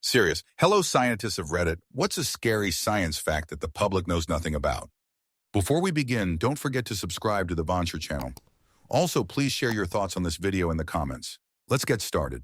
Serious. Hello, scientists of Reddit. What's a scary science fact that the public knows nothing about? Before we begin, don't forget to subscribe to the Vancher channel. Also, please share your thoughts on this video in the comments. Let's get started.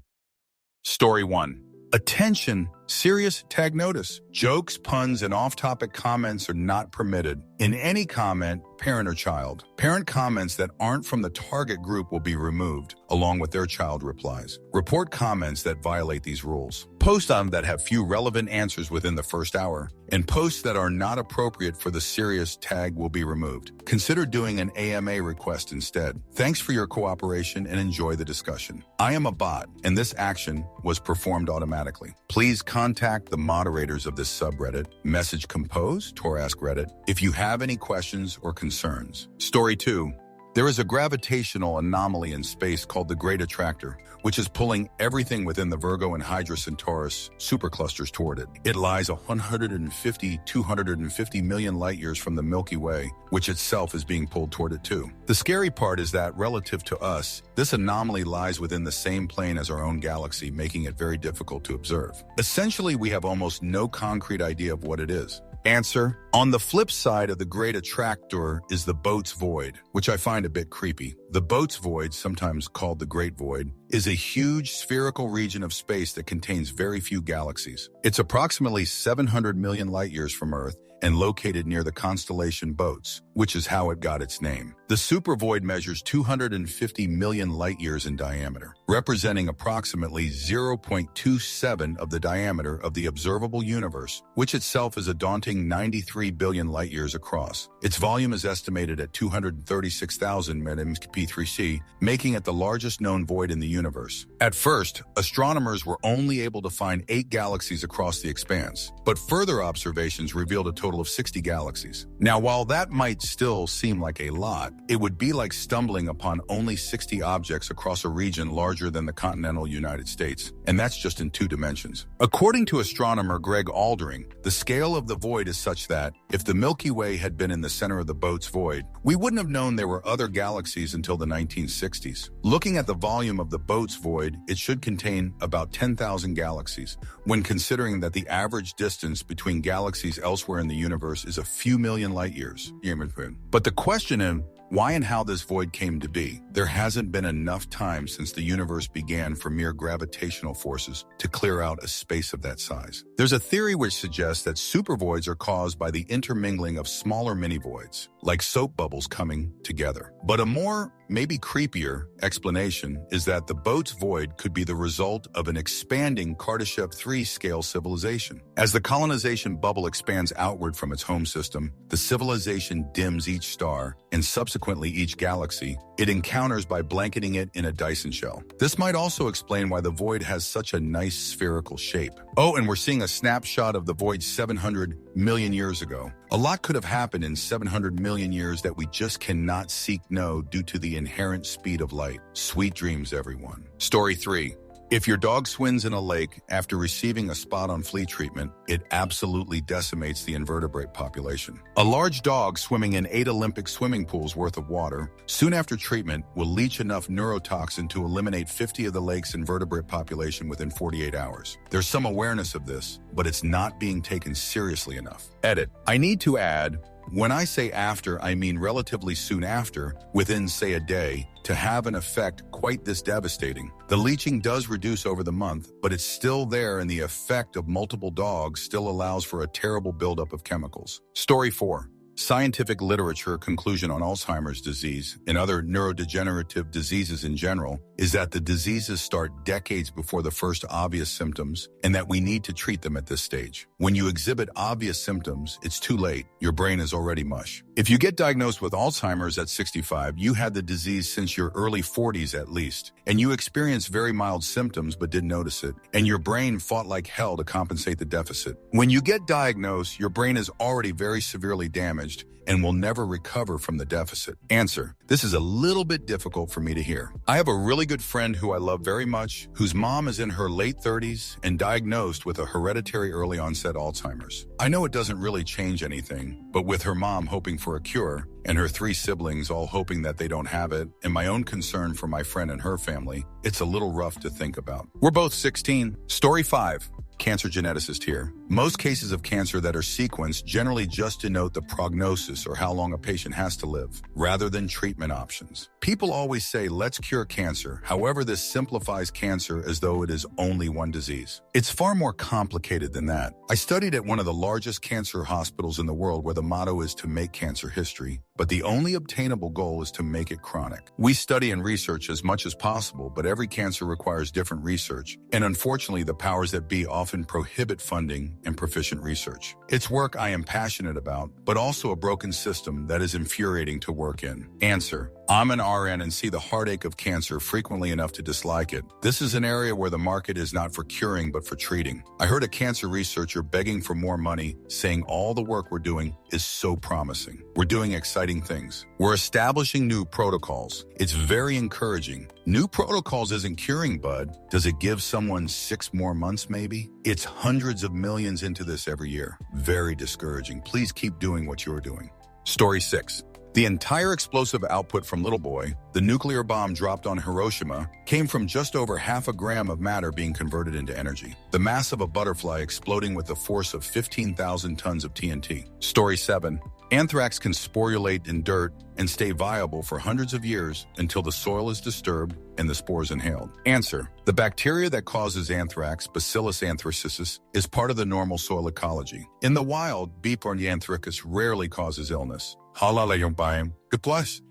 Story 1. Attention! Serious tag notice. Jokes, puns, and off-topic comments are not permitted. In any comment, parent or child. Parent comments that aren't from the target group will be removed, along with their child replies. Report comments that violate these rules. Posts on that have few relevant answers within the first hour, and posts that are not appropriate for the serious tag will be removed. Consider doing an AMA request instead. Thanks for your cooperation and enjoy the discussion. I am a bot, and this action was performed automatically. Please contact the moderators of this subreddit, message compose, Ask Reddit, if you have any questions or concerns. Story 2. There is a gravitational anomaly in space called the Great Attractor, which is pulling everything within the Virgo and Hydra Centaurus superclusters toward it. It lies 250 million light years from the Milky Way, which itself is being pulled toward it too. The scary part is that, relative to us, this anomaly lies within the same plane as our own galaxy, making it very difficult to observe. Essentially, we have almost no concrete idea of what it is. Answer. On the flip side of the Great Attractor is the Boat's Void, which I find a bit creepy. The Boat's Void, sometimes called the Great Void, is a huge spherical region of space that contains very few galaxies. It's approximately 700 million light years from Earth and located near the constellation Boats, which is how it got its name. The supervoid measures 250 million light years in diameter, representing approximately 0.27 of the diameter of the observable universe, which itself is a daunting 93 billion light years across. Its volume is estimated at 236,000 mP3c, making it the largest known void in the universe. At first, astronomers were only able to find 8 galaxies across the expanse, but further observations revealed a total of 60 galaxies. Now, while that might still seem like a lot, it would be like stumbling upon only 60 objects across a region larger than the continental United States, and that's just in 2 dimensions. According to astronomer Greg Aldering, the scale of the void is such that, if the Milky Way had been in the center of the Boat's Void, we wouldn't have known there were other galaxies until the 1960s. Looking at the volume of the Boat's Void, it should contain about 10,000 galaxies, when considering that the average distance between galaxies elsewhere in the universe is a few million light years. But the question is, why and how this void came to be? There hasn't been enough time since the universe began for mere gravitational forces to clear out a space of that size. There's a theory which suggests that supervoids are caused by the intermingling of smaller mini-voids, like soap bubbles coming together. But a more, maybe creepier, explanation is that the Boat's Void could be the result of an expanding Kardashev 3 scale civilization. As the colonization bubble expands outward from its home system, the civilization dims each star and subsequently each galaxy it encounters by blanketing it in a Dyson shell. This might also explain why the void has such a nice spherical shape. Oh, and we're seeing a snapshot of the void 700 million years ago. A lot could have happened in 700 million years that we just cannot know due to the inherent speed of light. Sweet dreams, everyone. Story 3. If your dog swims in a lake after receiving a spot-on flea treatment, it absolutely decimates the invertebrate population. A large dog swimming in 8 Olympic swimming pools worth of water, soon after treatment, will leach enough neurotoxin to eliminate 50 of the lake's invertebrate population within 48 hours. There's some awareness of this, but it's not being taken seriously enough. Edit. I need to add, when I say after, I mean relatively soon after, within, say, a day, to have an effect quite this devastating. The leaching does reduce over the month, but it's still there, and the effect of multiple dogs still allows for a terrible buildup of chemicals. Story 4. Scientific literature conclusion on Alzheimer's disease and other neurodegenerative diseases in general is that the diseases start decades before the first obvious symptoms and that we need to treat them at this stage. When you exhibit obvious symptoms, it's too late. Your brain is already mush. If you get diagnosed with Alzheimer's at 65, you had the disease since your early 40s at least, and you experienced very mild symptoms but didn't notice it, and your brain fought like hell to compensate the deficit. When you get diagnosed, your brain is already very severely damaged and will never recover from the deficit. Answer. This is a little bit difficult for me to hear. I have a really good friend who I love very much, whose mom is in her late 30s and diagnosed with a hereditary early onset Alzheimer's. I know it doesn't really change anything, but with her mom hoping for a cure and her 3 siblings all hoping that they don't have it, and my own concern for my friend and her family, it's a little rough to think about. We're both 16. Story 5. cancer geneticist here. Most cases of cancer that are sequenced generally just denote the prognosis or how long a patient has to live, rather than treatment options. People always say, let's cure cancer. However, this simplifies cancer as though it is only one disease. It's far more complicated than that. I studied at one of the largest cancer hospitals in the world where the motto is to make cancer history, but the only obtainable goal is to make it chronic. We study and research as much as possible, but every cancer requires different research, and unfortunately, the powers that be often prohibit funding and proficient research. It's work I am passionate about, but also a broken system that is infuriating to work in. Answer: I'm an RN and see the heartache of cancer frequently enough to dislike it. This is an area where the market is not for curing, but for treating. I heard a cancer researcher begging for more money, saying all the work we're doing is so promising. We're doing exciting things. We're establishing new protocols. It's very encouraging. New protocols isn't curing, bud. Does it give someone 6 more months maybe? It's hundreds of millions into this every year. Very discouraging. Please keep doing what you're doing. Story 6. The entire explosive output from Little Boy, the nuclear bomb dropped on Hiroshima, came from just over half a gram of matter being converted into energy. The mass of a butterfly exploding with the force of 15,000 tons of TNT. Story 7. Anthrax can sporulate in dirt and stay viable for hundreds of years until the soil is disturbed and the spores inhaled. Answer: the bacteria that causes anthrax, Bacillus anthracis, is part of the normal soil ecology. In the wild, B. anthracis rarely causes illness.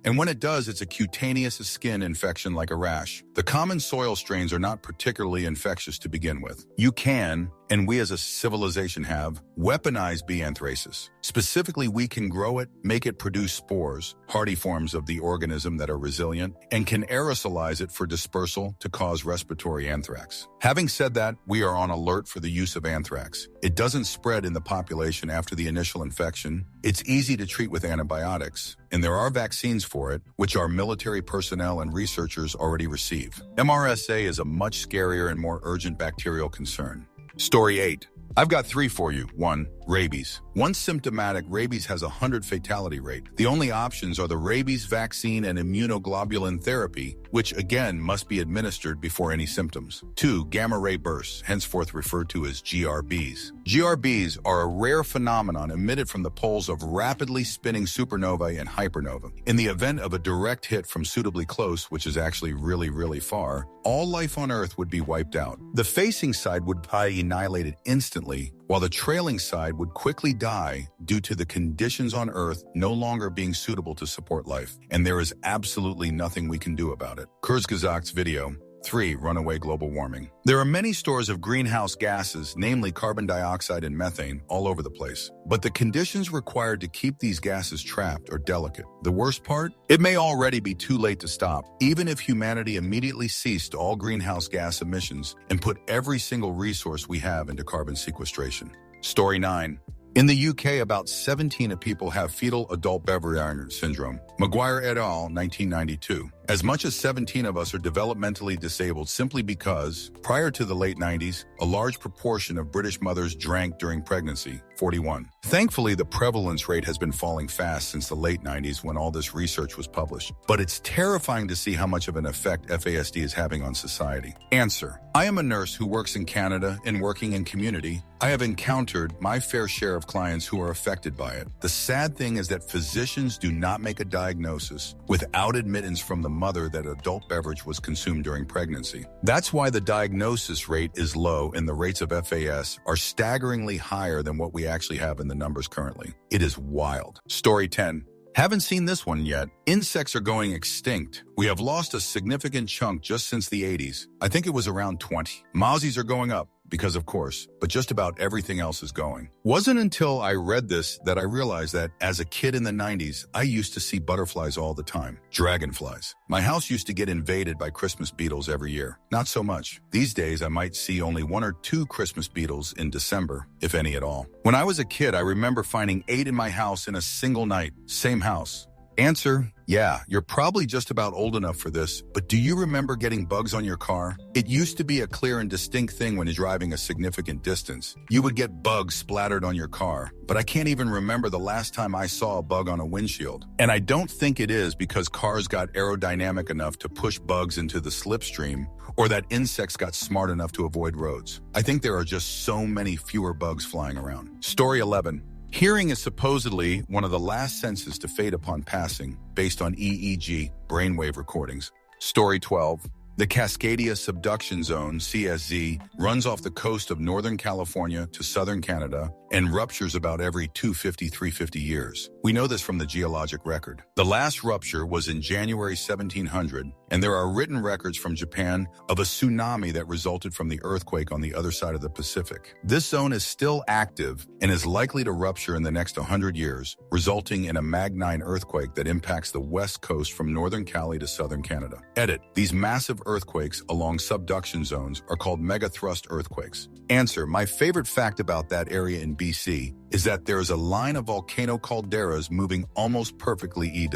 And when it does, it's a cutaneous skin infection like a rash. The common soil strains are not particularly infectious to begin with. You can, and we as a civilization have, weaponized B. anthracis. Specifically, we can grow it, make it produce spores, hardy forms of the organism that are resilient, and can aerosolize it for dispersal to cause respiratory anthrax. Having said that, we are on alert for the use of anthrax. It doesn't spread in the population after the initial infection. It's easy to treat with antibiotics, and there are vaccines for it, which our military personnel and researchers already receive. MRSA is a much scarier and more urgent bacterial concern. Story 8. I've got 3 for you. 1. Rabies. Once symptomatic, rabies has a 100 fatality rate. The only options are the rabies vaccine and immunoglobulin therapy, which again must be administered before any symptoms. 2. Gamma ray bursts, henceforth referred to as GRBs. GRBs are a rare phenomenon emitted from the poles of rapidly spinning supernovae and hypernovae. In the event of a direct hit from suitably close, which is actually really far, all life on Earth would be wiped out. The facing side would be annihilated instantly, while the trailing side would quickly die due to the conditions on Earth no longer being suitable to support life. And there is absolutely nothing we can do about it. Kurzgesagt's video. 3. Runaway global warming. There are many stores of greenhouse gases, namely carbon dioxide and methane, all over the place. But the conditions required to keep these gases trapped are delicate. The worst part? It may already be too late to stop, even if humanity immediately ceased all greenhouse gas emissions and put every single resource we have into carbon sequestration. Story 9. In the UK, about 17 of people have fetal adult beverage syndrome. Maguire et al., 1992. As much as 17 of us are developmentally disabled simply because, prior to the late 90s, a large proportion of British mothers drank during pregnancy, 41. Thankfully, the prevalence rate has been falling fast since the late 90s when all this research was published. But it's terrifying to see how much of an effect FASD is having on society. Answer: I am a nurse who works in Canada and working in community. I have encountered my fair share of clients who are affected by it. The sad thing is that physicians do not make a diagnosis without admittance from the mother that adult beverage was consumed during pregnancy. That's why the diagnosis rate is low and the rates of FAS are staggeringly higher than what we actually have in the numbers currently. It is wild. Story 10. Haven't seen this one yet. Insects are going extinct. We have lost a significant chunk just since the 80s. I think it was around 20. Mozzies are going up, because of course, but just about everything else is going. Wasn't until I read this that I realized that as a kid in the 90s, I used to see butterflies all the time. Dragonflies. My house used to get invaded by Christmas beetles every year. Not so much. These days, I might see only 1 or 2 Christmas beetles in December, if any at all. When I was a kid, I remember finding 8 in my house in a single night. Same house. Answer, yeah, you're probably just about old enough for this, but do you remember getting bugs on your car? It used to be a clear and distinct thing when you're driving a significant distance. You would get bugs splattered on your car, but I can't even remember the last time I saw a bug on a windshield. And I don't think it is because cars got aerodynamic enough to push bugs into the slipstream, or that insects got smart enough to avoid roads. I think there are just so many fewer bugs flying around. Story 11. Hearing is supposedly one of the last senses to fade upon passing, based on EEG, brainwave recordings. Story 12. The Cascadia Subduction Zone, CSZ, runs off the coast of Northern California to Southern Canada and ruptures about every 250-350 years. We know this from the geologic record. The last rupture was in January 1700, and there are written records from Japan of a tsunami that resulted from the earthquake on the other side of the Pacific. This zone is still active and is likely to rupture in the next 100 years, resulting in a magnitude earthquake that impacts the west coast from Northern Cali to Southern Canada. Edit. These massive earthquakes along subduction zones are called megathrust earthquakes. Answer. My favorite fact about that area in BC is that there is a line of volcano calderas moving almost perfectly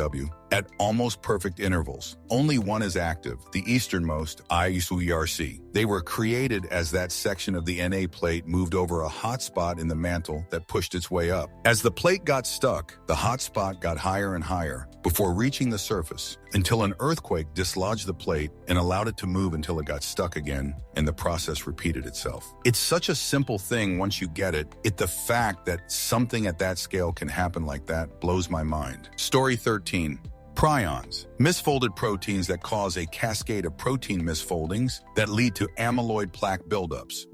at almost perfect intervals. Only one is active, the easternmost, IUCRC. They were created as that section of the NA plate moved over a hot spot in the mantle that pushed its way up. As the plate got stuck, the hot spot got higher and higher before reaching the surface, until an earthquake dislodged the plate and allowed it to move until it got stuck again, and the process repeated itself. It's such a simple thing once you get it. The fact that something at that scale can happen like that blows my mind. Story 13. Prions, misfolded proteins that cause a cascade of protein misfoldings that lead to amyloid plaque buildups,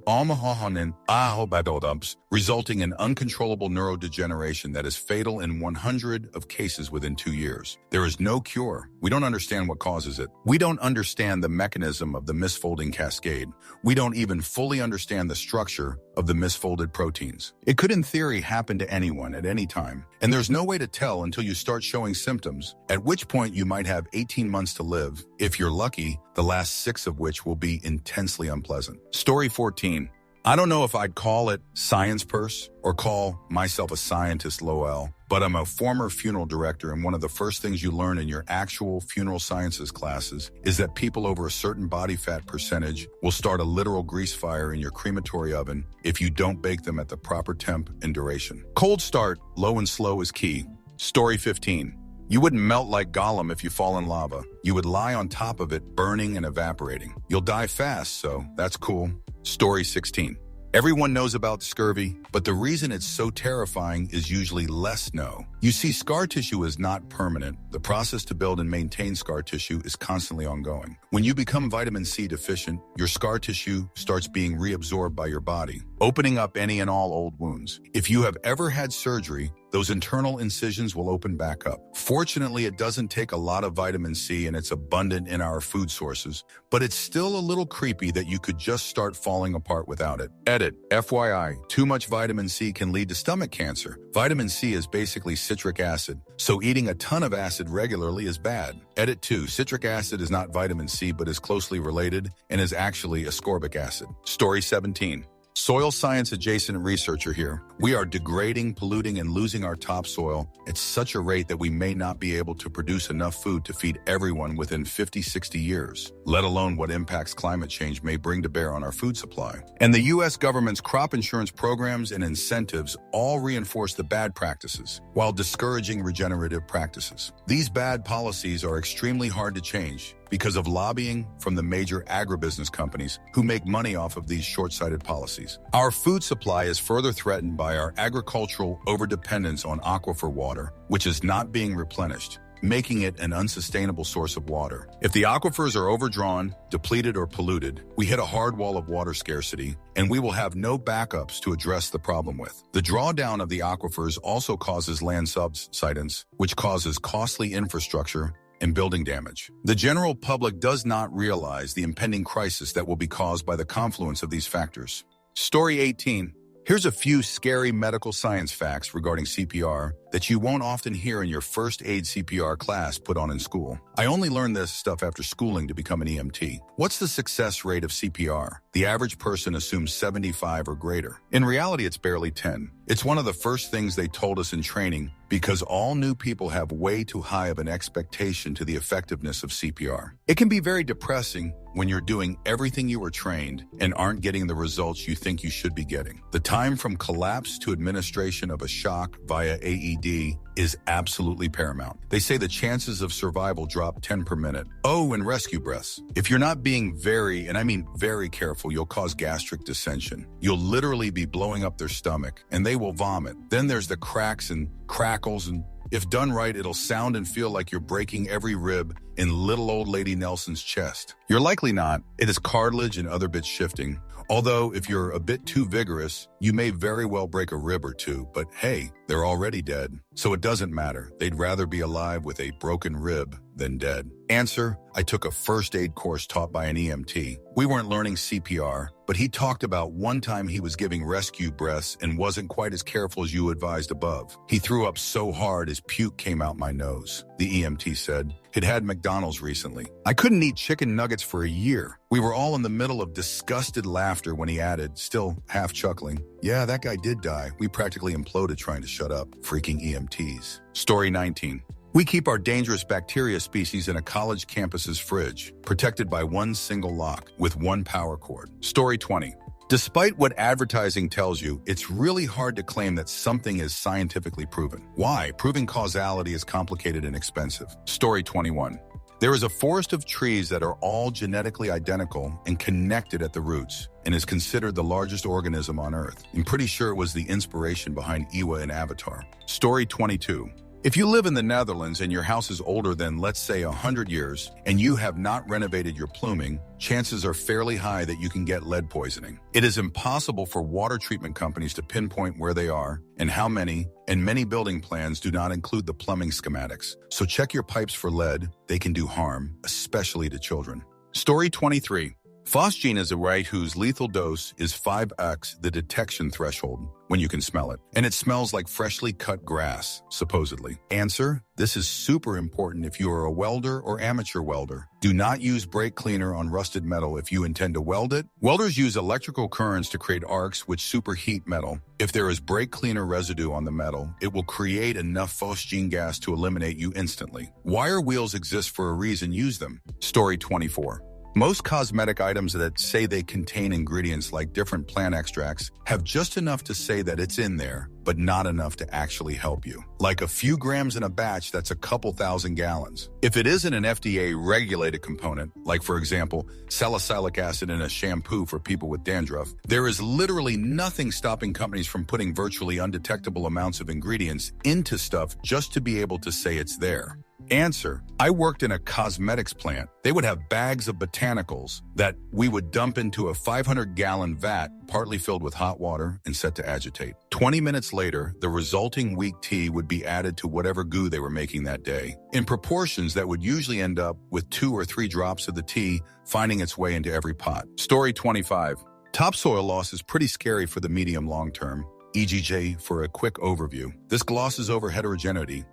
resulting in uncontrollable neurodegeneration that is fatal in 100 of cases within 2 years. There is no cure. We don't understand what causes it. We don't understand the mechanism of the misfolding cascade. We don't even fully understand the structure of the misfolded proteins. It could, in theory, happen to anyone at any time, and there's no way to tell until you start showing symptoms, at which point you might have 18 months to live, if you're lucky, the last 6 of which will be intensely unpleasant. Story 14. I don't know if I'd call it science purse or call myself a scientist, lol, but I'm a former funeral director, and one of the first things you learn in your actual funeral sciences classes is that people over a certain body fat percentage will start a literal grease fire in your crematory oven if you don't bake them at the proper temp and duration. Cold start, low and slow is key. Story 15. You wouldn't melt like Gollum if you fall in lava. You would lie on top of it, burning and evaporating. You'll die fast, so that's cool. Story 16. Everyone knows about scurvy, but the reason it's so terrifying is usually less known. You see, scar tissue is not permanent. The process to build and maintain scar tissue is constantly ongoing. When you become vitamin C deficient, your scar tissue starts being reabsorbed by your body, opening up any and all old wounds. If you have ever had surgery, those internal incisions will open back up. Fortunately, it doesn't take a lot of vitamin C and it's abundant in our food sources, but it's still a little creepy that you could just start falling apart without it. Edit. FYI, too much vitamin C can lead to stomach cancer. Vitamin C is basically citric acid, so eating a ton of acid regularly is bad. Edit 2. Citric acid is not vitamin C but is closely related and is actually ascorbic acid. Story 17. Soil science adjacent researcher here. We are degrading, polluting, and losing our topsoil at such a rate that we may not be able to produce enough food to feed everyone within 50-60 years, let alone what impacts climate change may bring to bear on our food supply. And the U.S. government's crop insurance programs and incentives all reinforce the bad practices, while discouraging regenerative practices. These bad policies are extremely hard to change because of lobbying from the major agribusiness companies who make money off of these short-sighted policies. Our food supply is further threatened by our agricultural overdependence on aquifer water, which is not being replenished, making it an unsustainable source of water. If the aquifers are overdrawn, depleted, or polluted, we hit a hard wall of water scarcity, and we will have no backups to address the problem with. The drawdown of the aquifers also causes land subsidence, which causes costly infrastructure and building damage. The general public does not realize the impending crisis that will be caused by the confluence of these factors. Story 18. Here's a few scary medical science facts regarding CPR that you won't often hear in your first aid CPR class put on in school. I only learned this stuff after schooling to become an EMT. What's the success rate of CPR? The average person assumes 75 or greater. In reality, it's barely 10. It's one of the first things they told us in training because all new people have way too high of an expectation to the effectiveness of CPR. It can be very depressing when you're doing everything you were trained and aren't getting the results you think you should be getting. The time from collapse to administration of a shock via AED is absolutely paramount. They say the chances of survival drop 10 per minute. Oh, and rescue breaths. If you're not being very, and I mean very careful, you'll cause gastric dissension. You'll literally be blowing up their stomach and they will vomit. Then there's the cracks and crackles, and if done right, it'll sound and feel like you're breaking every rib in little old lady Nelson's chest. You're likely not. It is cartilage and other bits shifting. Although, if you're a bit too vigorous, you may very well break a rib or two, but hey, they're already dead. So it doesn't matter. They'd rather be alive with a broken rib than dead. Answer: I took a first aid course taught by an EMT. We weren't learning CPR, but he talked about one time he was giving rescue breaths and wasn't quite as careful as you advised above. He threw up so hard his puke came out my nose, the EMT said. He'd had McDonald's recently. I couldn't eat chicken nuggets for a year. We were all in the middle of disgusted laughter when he added, still half chuckling, "Yeah, that guy did die. We practically imploded trying to shut up. Freaking EMTs." Story 19. We keep our dangerous bacteria species in a college campus's fridge, protected by one single lock with one power cord. Story 20. Despite what advertising tells you, it's really hard to claim that something is scientifically proven. Why? Proving causality is complicated and expensive. Story 21. There is a forest of trees that are all genetically identical and connected at the roots, and is considered the largest organism on Earth. I'm pretty sure it was the inspiration behind Ewa in Avatar. Story 22. If you live in the Netherlands and your house is older than, let's say, 100 years, and you have not renovated your plumbing, chances are fairly high that you can get lead poisoning. It is impossible for water treatment companies to pinpoint where they are and how many, and many building plans do not include the plumbing schematics. So check your pipes for lead. They can do harm, especially to children. Story 23. Phosgene is a right whose lethal dose is 5x the detection threshold when you can smell it. And it smells like freshly cut grass, supposedly. Answer: this is super important if you are a welder or amateur welder. Do not use brake cleaner on rusted metal if you intend to weld it. Welders use electrical currents to create arcs which superheat metal. If there is brake cleaner residue on the metal, it will create enough phosgene gas to eliminate you instantly. Wire wheels exist for a reason. Use them. Story 24. Most cosmetic items that say they contain ingredients like different plant extracts have just enough to say that it's in there, but not enough to actually help you. Like a few grams in a batch, that's a couple thousand gallons. If it isn't an FDA-regulated component, like for example, salicylic acid in a shampoo for people with dandruff, there is literally nothing stopping companies from putting virtually undetectable amounts of ingredients into stuff just to be able to say it's there. Answer: I worked in a cosmetics plant. They would have bags of botanicals that we would dump into a 500-gallon vat, partly filled with hot water and set to agitate. 20 minutes later, the resulting weak tea would be added to whatever goo they were making that day, in proportions that would usually end up with 2 or 3 drops of the tea finding its way into every pot. Story 25. Topsoil loss is pretty scary for the medium long term. EGJ for a quick overview. This glosses over heterogeneity.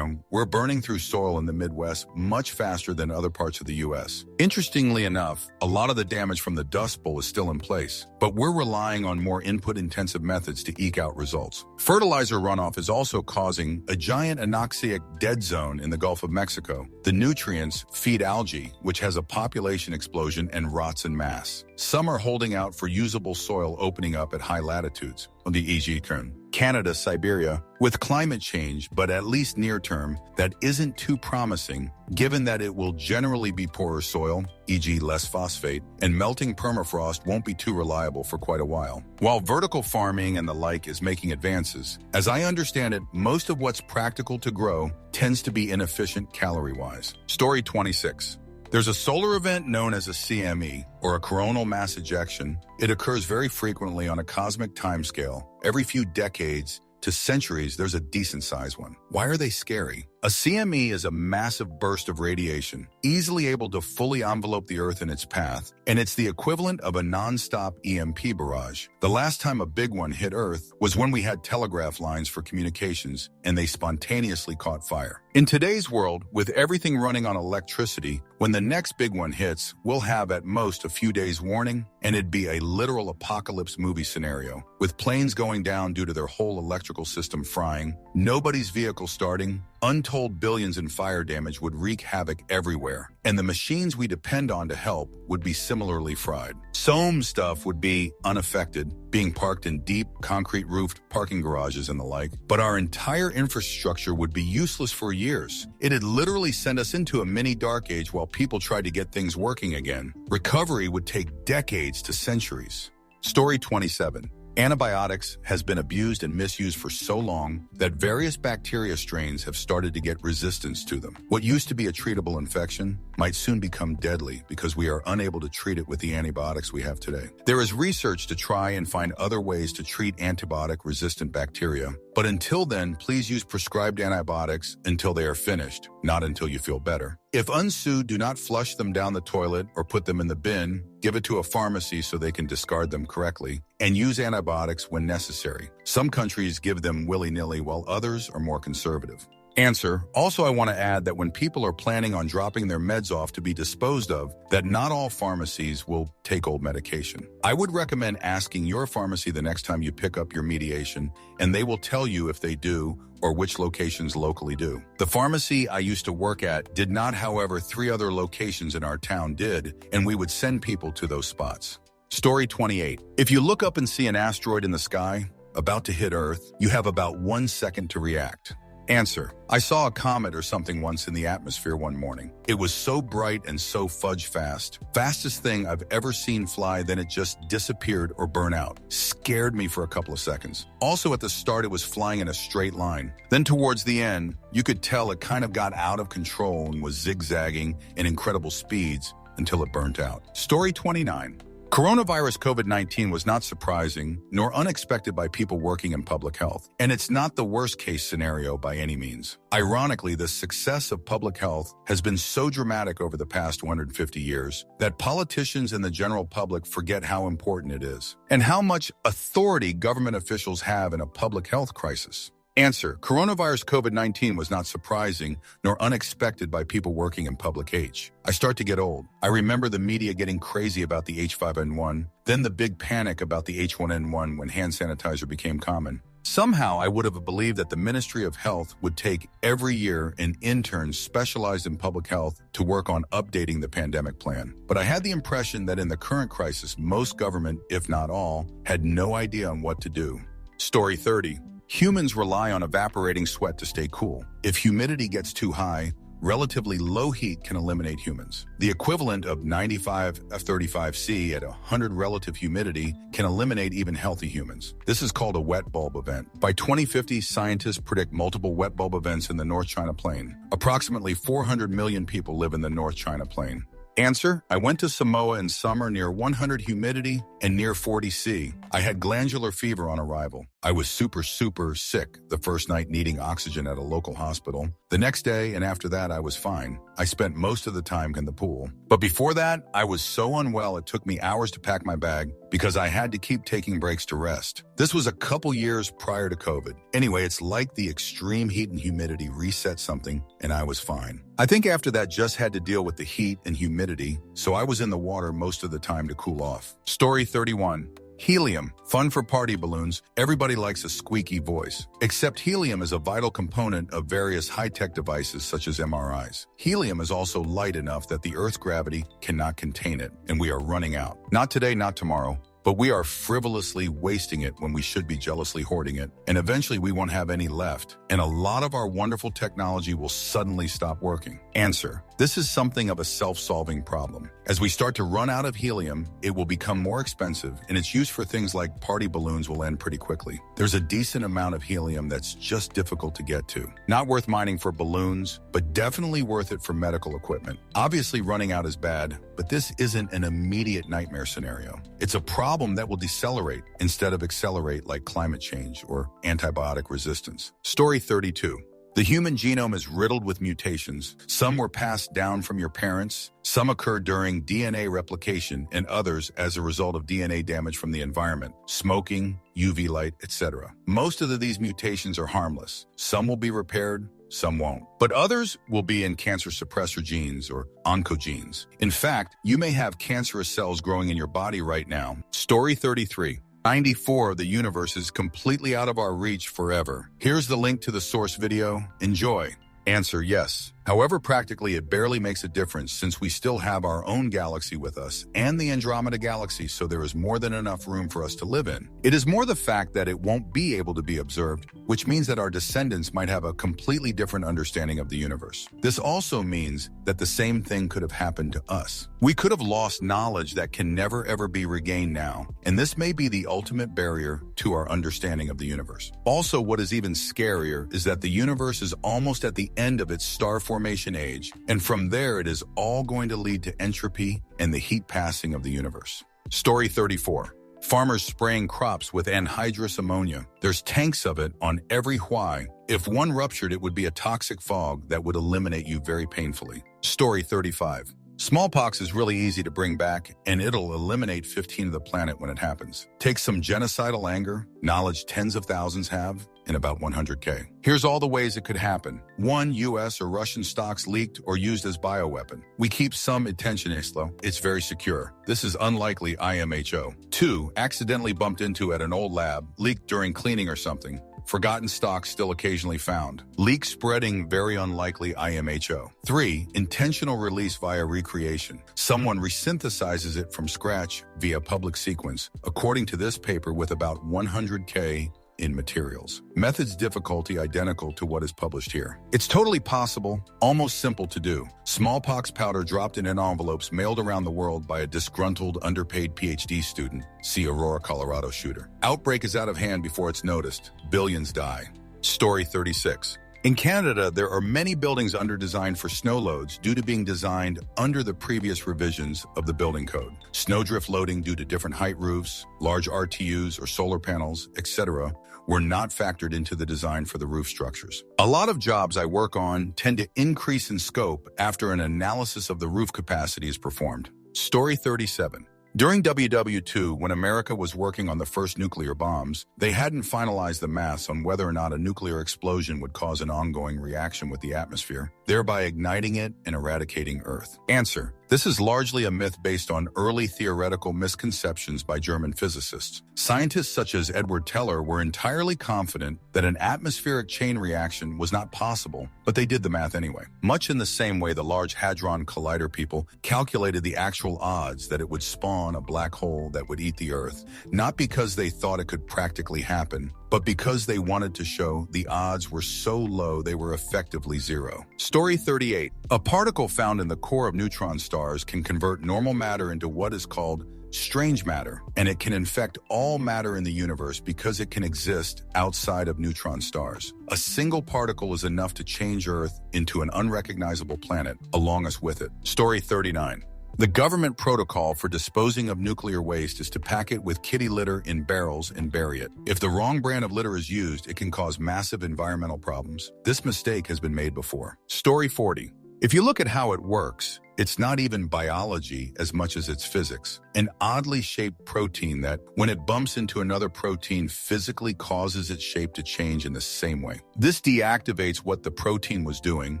We're burning through soil in the Midwest much faster than other parts of the U.S. Interestingly enough, a lot of the damage from the Dust Bowl is still in place, but we're relying on more input-intensive methods to eke out results. Fertilizer runoff is also causing a giant anoxic dead zone in the Gulf of Mexico. The nutrients feed algae, which has a population explosion and rots en masse. Some are holding out for usable soil opening up at high latitudes. On the EG Canada, Siberia, with climate change, but at least near term, that isn't too promising, given that it will generally be poorer soil, e.g. less phosphate, and melting permafrost won't be too reliable for quite a while. While vertical farming and the like is making advances, as I understand it, most of what's practical to grow tends to be inefficient calorie-wise. Story 26. There's a solar event known as a CME, or a coronal mass ejection. It occurs very frequently on a cosmic timescale. Every few decades to centuries, there's a decent-sized one. Why are they scary? A CME is a massive burst of radiation, easily able to fully envelope the Earth in its path, and it's the equivalent of a non-stop EMP barrage. The last time a big one hit Earth was when we had telegraph lines for communications, and they spontaneously caught fire. In today's world, with everything running on electricity, when the next big one hits, we'll have at most a few days warning, and it'd be a literal apocalypse movie scenario, with planes going down due to their whole electrical system frying, nobody's vehicle starting, untold billions in fire damage would wreak havoc everywhere, and the machines we depend on to help would be similarly fried. Some stuff would be unaffected, being parked in deep, concrete-roofed parking garages and the like, but our entire infrastructure would be useless for years. It'd literally send us into a mini dark age while people tried to get things working again. Recovery would take decades to centuries. Story 27. Antibiotics has been abused and misused for so long that various bacteria strains have started to get resistance to them. What used to be a treatable infection might soon become deadly because we are unable to treat it with the antibiotics we have today. There is research to try and find other ways to treat antibiotic-resistant bacteria, but until then, please use prescribed antibiotics until they are finished, not until you feel better. If unsued, do not flush them down the toilet or put them in the bin. Give it to a pharmacy so they can discard them correctly, and use antibiotics when necessary. Some countries give them willy-nilly while others are more conservative. Answer. Also, I want to add that when people are planning on dropping their meds off to be disposed of, that not all pharmacies will take old medication. I would recommend asking your pharmacy the next time you pick up your mediation, and they will tell you if they do or which locations locally do. The pharmacy I used to work at did not, however, 3 other locations in our town did, and we would send people to those spots. Story 28. If you look up and see an asteroid in the sky about to hit Earth, you have about 1 second to react. Answer. I saw a comet or something once in the atmosphere one morning. It was so bright and so fudge fast. Fastest thing I've ever seen fly, then it just disappeared or burned out. Scared me for a couple of seconds. Also at the start, it was flying in a straight line. Then towards the end, you could tell it kind of got out of control and was zigzagging in incredible speeds until it burnt out. Story 29. Coronavirus COVID-19 was not surprising nor unexpected by people working in public health, and it's not the worst-case scenario by any means. Ironically, the success of public health has been so dramatic over the past 150 years that politicians and the general public forget how important it is and how much authority government officials have in a public health crisis. Answer. Coronavirus COVID-19 was not surprising nor unexpected by people working in public H. I start to get old. I remember the media getting crazy about the H5N1, then the big panic about the H1N1 when hand sanitizer became common. Somehow, I would have believed that the Ministry of Health would take every year an intern specialized in public health to work on updating the pandemic plan. But I had the impression that in the current crisis, most government, if not all, had no idea on what to do. Story 30. Humans rely on evaporating sweat to stay cool. If humidity gets too high, relatively low heat can eliminate humans. The equivalent of 95 F-35C at 100 relative humidity can eliminate even healthy humans. This is called a wet bulb event. By 2050, scientists predict multiple wet bulb events in the North China Plain. Approximately 400 million people live in the North China Plain. Answer. I went to Samoa in summer near 100 humidity and near 40 C. I had glandular fever on arrival. I was super sick the first night needing oxygen at a local hospital. The next day and after that, I was fine. I spent most of the time in the pool. But before that, I was so unwell it took me hours to pack my bag because I had to keep taking breaks to rest. This was a couple years prior to COVID. Anyway, it's like the extreme heat and humidity reset something, and I was fine. I think after that just had to deal with the heat and humidity, so I was in the water most of the time to cool off. Story 31. Helium. Fun for party balloons. Everybody likes a squeaky voice. Except helium is a vital component of various high-tech devices such as MRIs. Helium is also light enough that the Earth's gravity cannot contain it, and we are running out. Not today, not tomorrow. But we are frivolously wasting it when we should be jealously hoarding it, and eventually we won't have any left, and a lot of our wonderful technology will suddenly stop working. Answer. This is something of a self-solving problem. As we start to run out of helium, it will become more expensive, and its use for things like party balloons will end pretty quickly. There's a decent amount of helium that's just difficult to get to. Not worth mining for balloons, but definitely worth it for medical equipment. Obviously, running out is bad, but this isn't an immediate nightmare scenario. It's a problem that will decelerate instead of accelerate like climate change or antibiotic resistance. Story 32. The human genome is riddled with mutations. Some were passed down from your parents, some occur during DNA replication, and others as a result of DNA damage from the environment, smoking, UV light, etc. Most of these mutations are harmless. Some will be repaired, some won't. But others will be in cancer suppressor genes or oncogenes. In fact, you may have cancerous cells growing in your body right now. Story 33. 94 of the universe is completely out of our reach forever. Here's the link to the source video. Enjoy. Answer: yes. However, practically it barely makes a difference since we still have our own galaxy with us and the Andromeda Galaxy, so there is more than enough room for us to live in. It is more the fact that it won't be able to be observed, which means that our descendants might have a completely different understanding of the universe. This also means that the same thing could have happened to us. We could have lost knowledge that can never ever be regained now, and this may be the ultimate barrier to our understanding of the universe. Also, what is even scarier is that the universe is almost at the end of its star formation age, and from there it is all going to lead to entropy and the heat passing of the universe. Story 34. Farmers spraying crops with anhydrous ammonia. There's tanks of it on every why. If one ruptured, it would be a toxic fog that would eliminate you very painfully. Story 35. Smallpox is really easy to bring back, and it'll eliminate 15 of the planet when it happens. Take some genocidal anger, knowledge tens of thousands have, in about 100K. Here's all the ways it could happen. 1. US or Russian stocks leaked or used as bioweapon. We keep some attention though. It's very secure. This is unlikely IMHO. 2. Accidentally bumped into at an old lab, leaked during cleaning or something. Forgotten stocks still occasionally found. Leak spreading, very unlikely IMHO. 3. Intentional release via recreation. Someone resynthesizes it from scratch via public sequence, according to this paper with about 100K in materials. Methods difficulty identical to what is published here. It's totally possible, almost simple to do. Smallpox powder dropped in envelopes mailed around the world by a disgruntled, underpaid PhD student. See Aurora, Colorado shooter. Outbreak is out of hand before it's noticed. Billions die. Story 36. In Canada, there are many buildings under design for snow loads due to being designed under the previous revisions of the building code. Snowdrift loading due to different height roofs, large RTUs or solar panels, etc. were not factored into the design for the roof structures. A lot of jobs I work on tend to increase in scope after an analysis of the roof capacity is performed. Story 37. During WW2, when America was working on the first nuclear bombs, they hadn't finalized the maths on whether or not a nuclear explosion would cause an ongoing reaction with the atmosphere, thereby igniting it and eradicating Earth. Answer: this is largely a myth based on early theoretical misconceptions by German physicists. Scientists such as Edward Teller were entirely confident that an atmospheric chain reaction was not possible, but they did the math anyway. Much in the same way the Large Hadron Collider people calculated the actual odds that it would spawn a black hole that would eat the Earth, not because they thought it could practically happen, but because they wanted to show the odds were so low they were effectively zero. Story 38. A particle found in the core of neutron stars can convert normal matter into what is called strange matter, and it can infect all matter in the universe because it can exist outside of neutron stars. A single particle is enough to change Earth into an unrecognizable planet, along with it. Story 39. The government protocol for disposing of nuclear waste is to pack it with kitty litter in barrels and bury it. If the wrong brand of litter is used, it can cause massive environmental problems. This mistake has been made before. Story 40. If you look at how it works, it's not even biology as much as it's physics. An oddly shaped protein that, when it bumps into another protein, physically causes its shape to change in the same way. This deactivates what the protein was doing,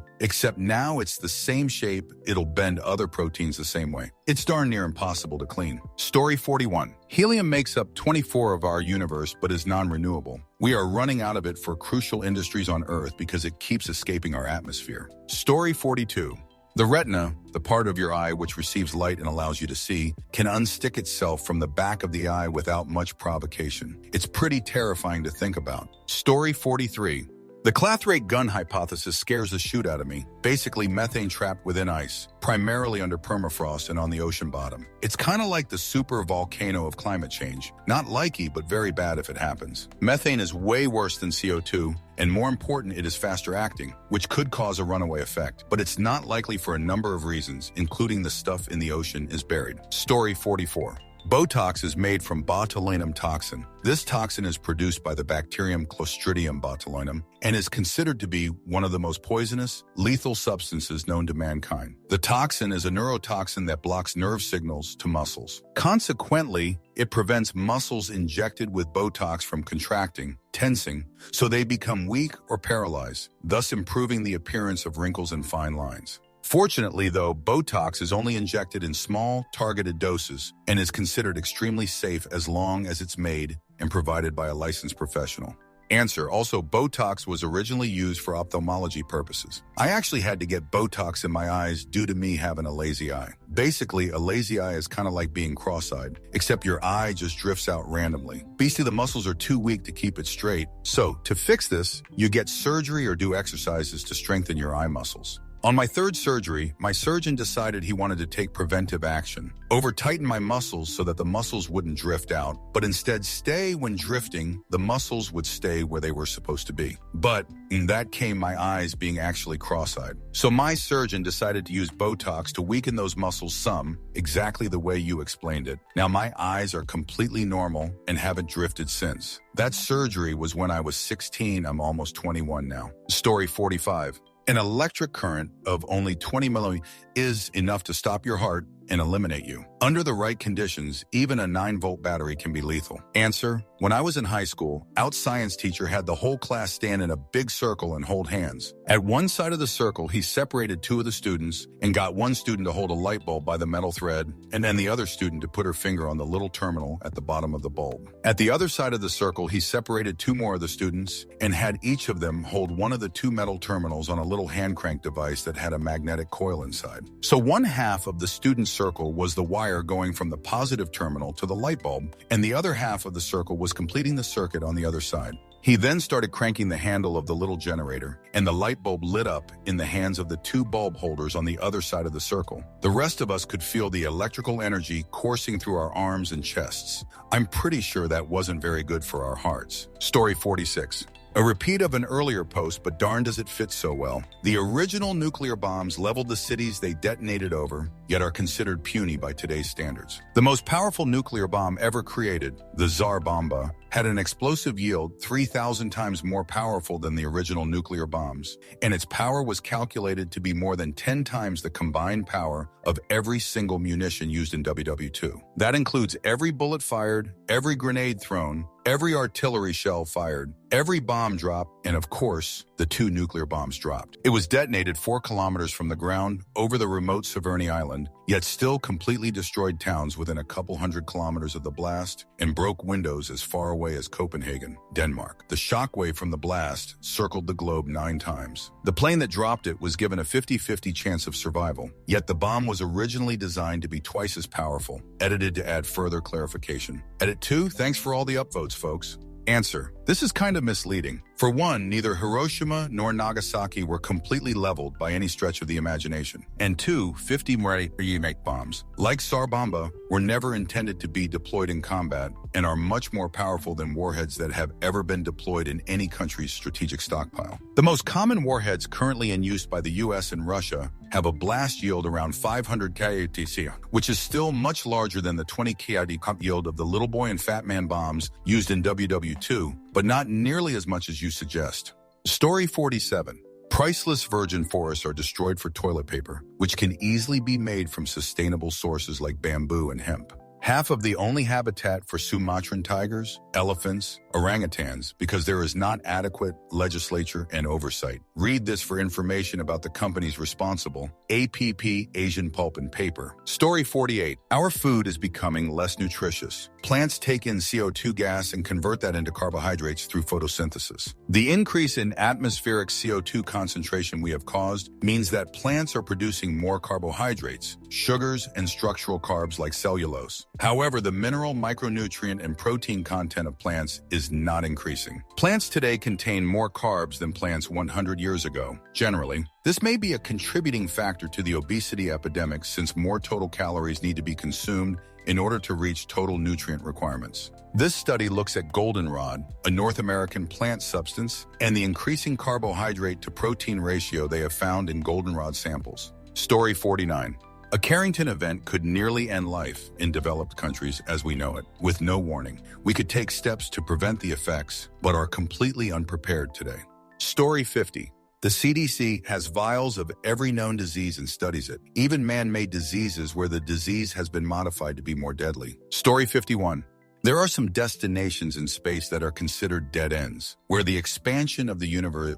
except now it's the same shape, it'll bend other proteins the same way. It's darn near impossible to clean. Story 41. Helium makes up 24 of our universe but is non-renewable. We are running out of it for crucial industries on Earth because it keeps escaping our atmosphere. Story 42. The retina, the part of your eye which receives light and allows you to see, can unstick itself from the back of the eye without much provocation. It's pretty terrifying to think about. Story 43. The clathrate gun hypothesis scares the shoot out of me. Basically methane trapped within ice, primarily under permafrost and on the ocean bottom. It's kind of like the super volcano of climate change. Not likey, but very bad if it happens. Methane is way worse than CO2, and more important, it is faster acting, which could cause a runaway effect. But it's not likely for a number of reasons, including the stuff in the ocean is buried. Story 44. Botox is made from botulinum toxin. This toxin is produced by the bacterium Clostridium botulinum and is considered to be one of the most poisonous, lethal substances known to mankind. The toxin is a neurotoxin that blocks nerve signals to muscles. Consequently, it prevents muscles injected with Botox from contracting, tensing, so they become weak or paralyzed, thus improving the appearance of wrinkles and fine lines. Fortunately, though, Botox is only injected in small, targeted doses and is considered extremely safe as long as it's made and provided by a licensed professional. Answer: also, Botox was originally used for ophthalmology purposes. I actually had to get Botox in my eyes due to me having a lazy eye. Basically, a lazy eye is kind of like being cross-eyed, except your eye just drifts out randomly. Basically, the muscles are too weak to keep it straight. So, to fix this, you get surgery or do exercises to strengthen your eye muscles. On my third surgery, my surgeon decided he wanted to take preventive action. Over-tighten my muscles so that the muscles wouldn't drift out, but instead stay when drifting, the muscles would stay where they were supposed to be. But in that came my eyes being actually cross-eyed. So my surgeon decided to use Botox to weaken those muscles some, exactly the way you explained it. Now my eyes are completely normal and haven't drifted since. That surgery was when I was 16, I'm almost 21 now. Story 45. An electric current of only 20 milliamps is enough to stop your heart and eliminate you. Under the right conditions, even a 9-volt battery can be lethal. Answer: when I was in high school, our science teacher had the whole class stand in a big circle and hold hands. At one side of the circle, he separated 2 of the students and got one student to hold a light bulb by the metal thread, and then the other student to put her finger on the little terminal at the bottom of the bulb. At the other side of the circle, he separated 2 more of the students and had each of them hold one of the 2 metal terminals on a little hand crank device that had a magnetic coil inside. So one half of the student circle was the wire going from the positive terminal to the light bulb, and the other half of the circle was completing the circuit on the other side. He then started cranking the handle of the little generator, and the light bulb lit up in the hands of the 2 bulb holders on the other side of the circle. The rest of us could feel the electrical energy coursing through our arms and chests. I'm pretty sure that wasn't very good for our hearts. Story 46. A repeat of an earlier post, but darn does it fit so well. The original nuclear bombs leveled the cities they detonated over, yet are considered puny by today's standards. The most powerful nuclear bomb ever created, the Tsar Bomba, had an explosive yield 3,000 times more powerful than the original nuclear bombs, and its power was calculated to be more than 10 times the combined power of every single munition used in WW2. That includes every bullet fired, every grenade thrown, every artillery shell fired, every bomb dropped, and of course, the 2 nuclear bombs dropped. It was detonated 4 kilometers from the ground over the remote Severny Island, yet still completely destroyed towns within a couple hundred kilometers of the blast and broke windows as far away as Copenhagen, Denmark. The shockwave from the blast circled the globe 9 times. The plane that dropped it was given a 50-50 chance of survival, yet the bomb was originally designed to be twice as powerful, edited to add further clarification. Edit 2, thanks for all the upvotes, folks. Answer: this is kind of misleading. For one, neither Hiroshima nor Nagasaki were completely leveled by any stretch of the imagination. And 2, 50 remake bombs, like Tsar Bomba, were never intended to be deployed in combat and are much more powerful than warheads that have ever been deployed in any country's strategic stockpile. The most common warheads currently in use by the US and Russia have a blast yield around 500 kTc, which is still much larger than the 20 kT yield of the Little Boy and Fat Man bombs used in WW2, but not nearly as much as you suggest. Story 47. Priceless virgin forests are destroyed for toilet paper, which can easily be made from sustainable sources like bamboo and hemp. Half of the only habitat for Sumatran tigers, elephants, orangutans, because there is not adequate legislature and oversight. Read this for information about the companies responsible. APP Asian Pulp and Paper. Story 48. Our food is becoming less nutritious. Plants take in CO2 gas and convert that into carbohydrates through photosynthesis. The increase in atmospheric CO2 concentration we have caused means that plants are producing more carbohydrates, sugars, and structural carbs like cellulose. However, the mineral, micronutrient, and protein content of plants is not increasing. Plants today contain more carbs than plants 100 years ago. Generally, this may be a contributing factor to the obesity epidemic since more total calories need to be consumed in order to reach total nutrient requirements. This study looks at goldenrod, a North American plant substance, and the increasing carbohydrate to protein ratio they have found in goldenrod samples. Story 49. A Carrington event could nearly end life in developed countries as we know it, with no warning. We could take steps to prevent the effects, but are completely unprepared today. Story 50. The CDC has vials of every known disease and studies it, even man-made diseases where the disease has been modified to be more deadly. Story 51. There are some destinations in space that are considered dead ends, where the expansion of the universe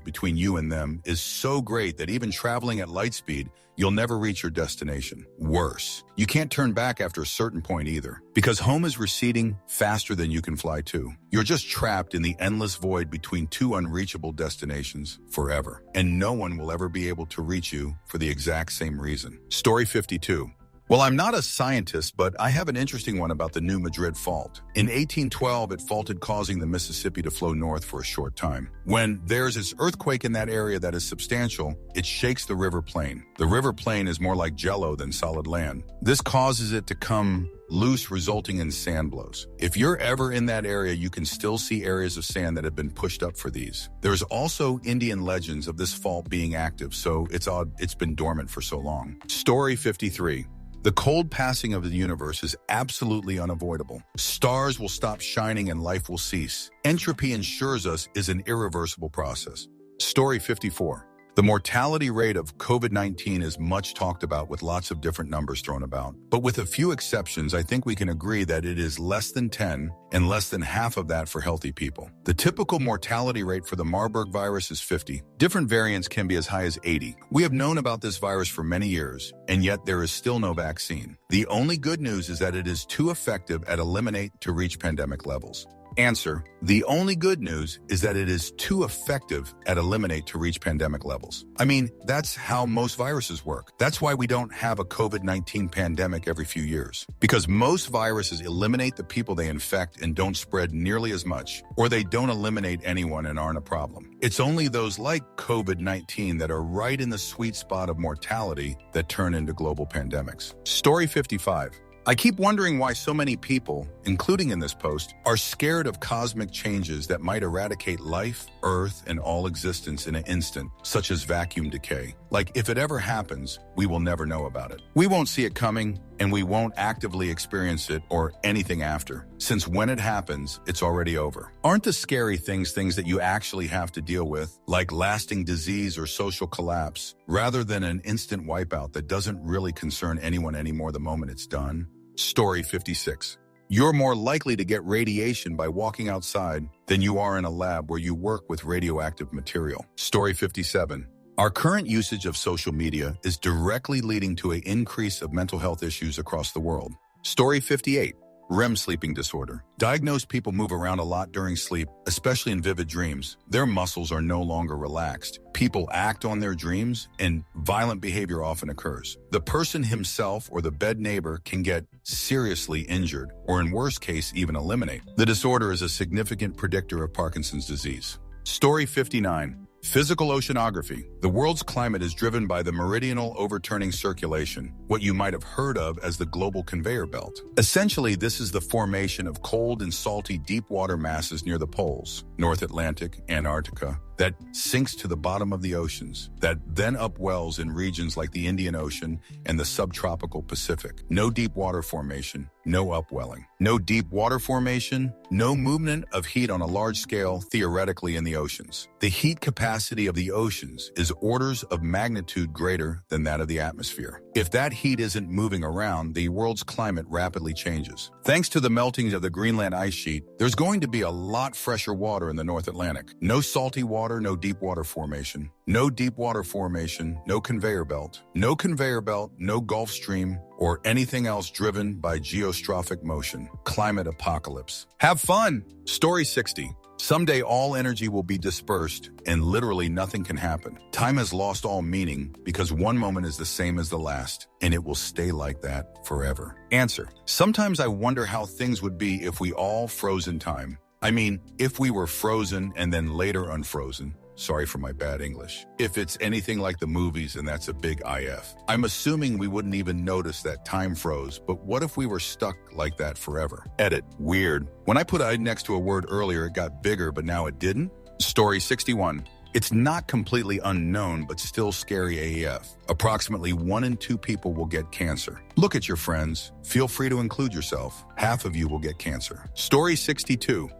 between you and them is so great that even traveling at light speed, you'll never reach your destination. Worse, you can't turn back after a certain point either, because home is receding faster than you can fly to. You're just trapped in the endless void between two unreachable destinations forever, and no one will ever be able to reach you for the exact same reason. Story 52. Well, I'm not a scientist, but I have an interesting one about the New Madrid Fault. In 1812, it faulted, causing the Mississippi to flow north for a short time. When there's this earthquake in that area that is substantial, it shakes the river plain. The river plain is more like jello than solid land. This causes it to come loose, resulting in sand blows. If you're ever in that area, you can still see areas of sand that have been pushed up for these. There's also Indian legends of this fault being active, so it's odd it's been dormant for so long. Story 53. The cold passing of the universe is absolutely unavoidable. Stars will stop shining and life will cease. Entropy ensures us is an irreversible process. Story 54. The mortality rate of COVID-19 is much talked about with lots of different numbers thrown about. But with a few exceptions, I think we can agree that it is less than 10 and less than half of that for healthy people. The typical mortality rate for the Marburg virus is 50. Different variants can be as high as 80. We have known about this virus for many years, and yet there is still no vaccine. The only good news is that it is too effective at eliminate to reach pandemic levels. Answer: the only good news is that it is too effective at eliminate to reach pandemic levels. I mean, that's how most viruses work. That's why we don't have a COVID-19 pandemic every few years. Because most viruses eliminate the people they infect and don't spread nearly as much, or they don't eliminate anyone and aren't a problem. It's only those like COVID-19 that are right in the sweet spot of mortality that turn into global pandemics. Story 55. I keep wondering why so many people, including in this post, are scared of cosmic changes that might eradicate life, Earth, and all existence in an instant, such as vacuum decay. Like, if it ever happens, we will never know about it. We won't see it coming, and we won't actively experience it or anything after, since when it happens, it's already over. Aren't the scary things that you actually have to deal with, like lasting disease or social collapse, rather than an instant wipeout that doesn't really concern anyone anymore the moment it's done? Story 56. You're more likely to get radiation by walking outside than you are in a lab where you work with radioactive material. Story 57. Our current usage of social media is directly leading to an increase of mental health issues across the world. Story 58. REM sleeping disorder. Diagnosed people move around a lot during sleep, especially in vivid dreams. Their muscles are no longer relaxed. People act on their dreams, and violent behavior often occurs. The person himself or the bed neighbor can get seriously injured, or in worst case, even eliminate. The disorder is a significant predictor of Parkinson's disease. Story 59. Physical oceanography. The world's climate is driven by the meridional overturning circulation, what you might have heard of as the global conveyor belt. Essentially, this is the formation of cold and salty deep water masses near the poles, North Atlantic, Antarctica, that sinks to the bottom of the oceans, that then upwells in regions like the Indian Ocean and the subtropical Pacific. No deep water formation, no upwelling. No deep water formation, no movement of heat on a large scale, theoretically, in the oceans. The heat capacity of the oceans is orders of magnitude greater than that of the atmosphere. If that heat isn't moving around, the world's climate rapidly changes. Thanks to the melting of the Greenland ice sheet, there's going to be a lot fresher water in the North Atlantic. No salty water, no deep water formation. No deep water formation, no conveyor belt. No conveyor belt, no Gulf Stream, or anything else driven by geostrophic motion. Climate apocalypse. Have fun! Story 60. Someday all energy will be dispersed and literally nothing can happen. Time has lost all meaning because one moment is the same as the last, and it will stay like that forever. Answer: sometimes I wonder how things would be if we all froze in time. I mean, if we were frozen and then later unfrozen. Sorry for my bad English. If it's anything like the movies, and that's a big IF. I'm assuming we wouldn't even notice that time froze, but what if we were stuck like that forever? Edit. Weird. When I put I next to a word earlier, it got bigger, but now it didn't? Story 61. It's not completely unknown, but still scary AF. Approximately 1 in 2 people will get cancer. Look at your friends. Feel free to include yourself. Half of you will get cancer. Story 62.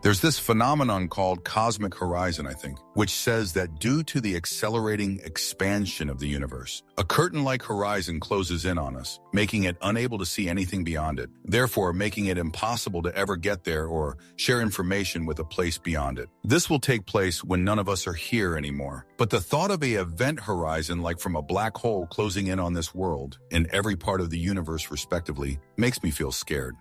There's this phenomenon called cosmic horizon, I think, which says that due to the accelerating expansion of the universe, a curtain-like horizon closes in on us, making it unable to see anything beyond it, therefore making it impossible to ever get there or share information with a place beyond it. This will take place when none of us are here anymore. But the thought of an event horizon, like from a black hole closing in on this world and every part of the universe respectively, makes me feel scared.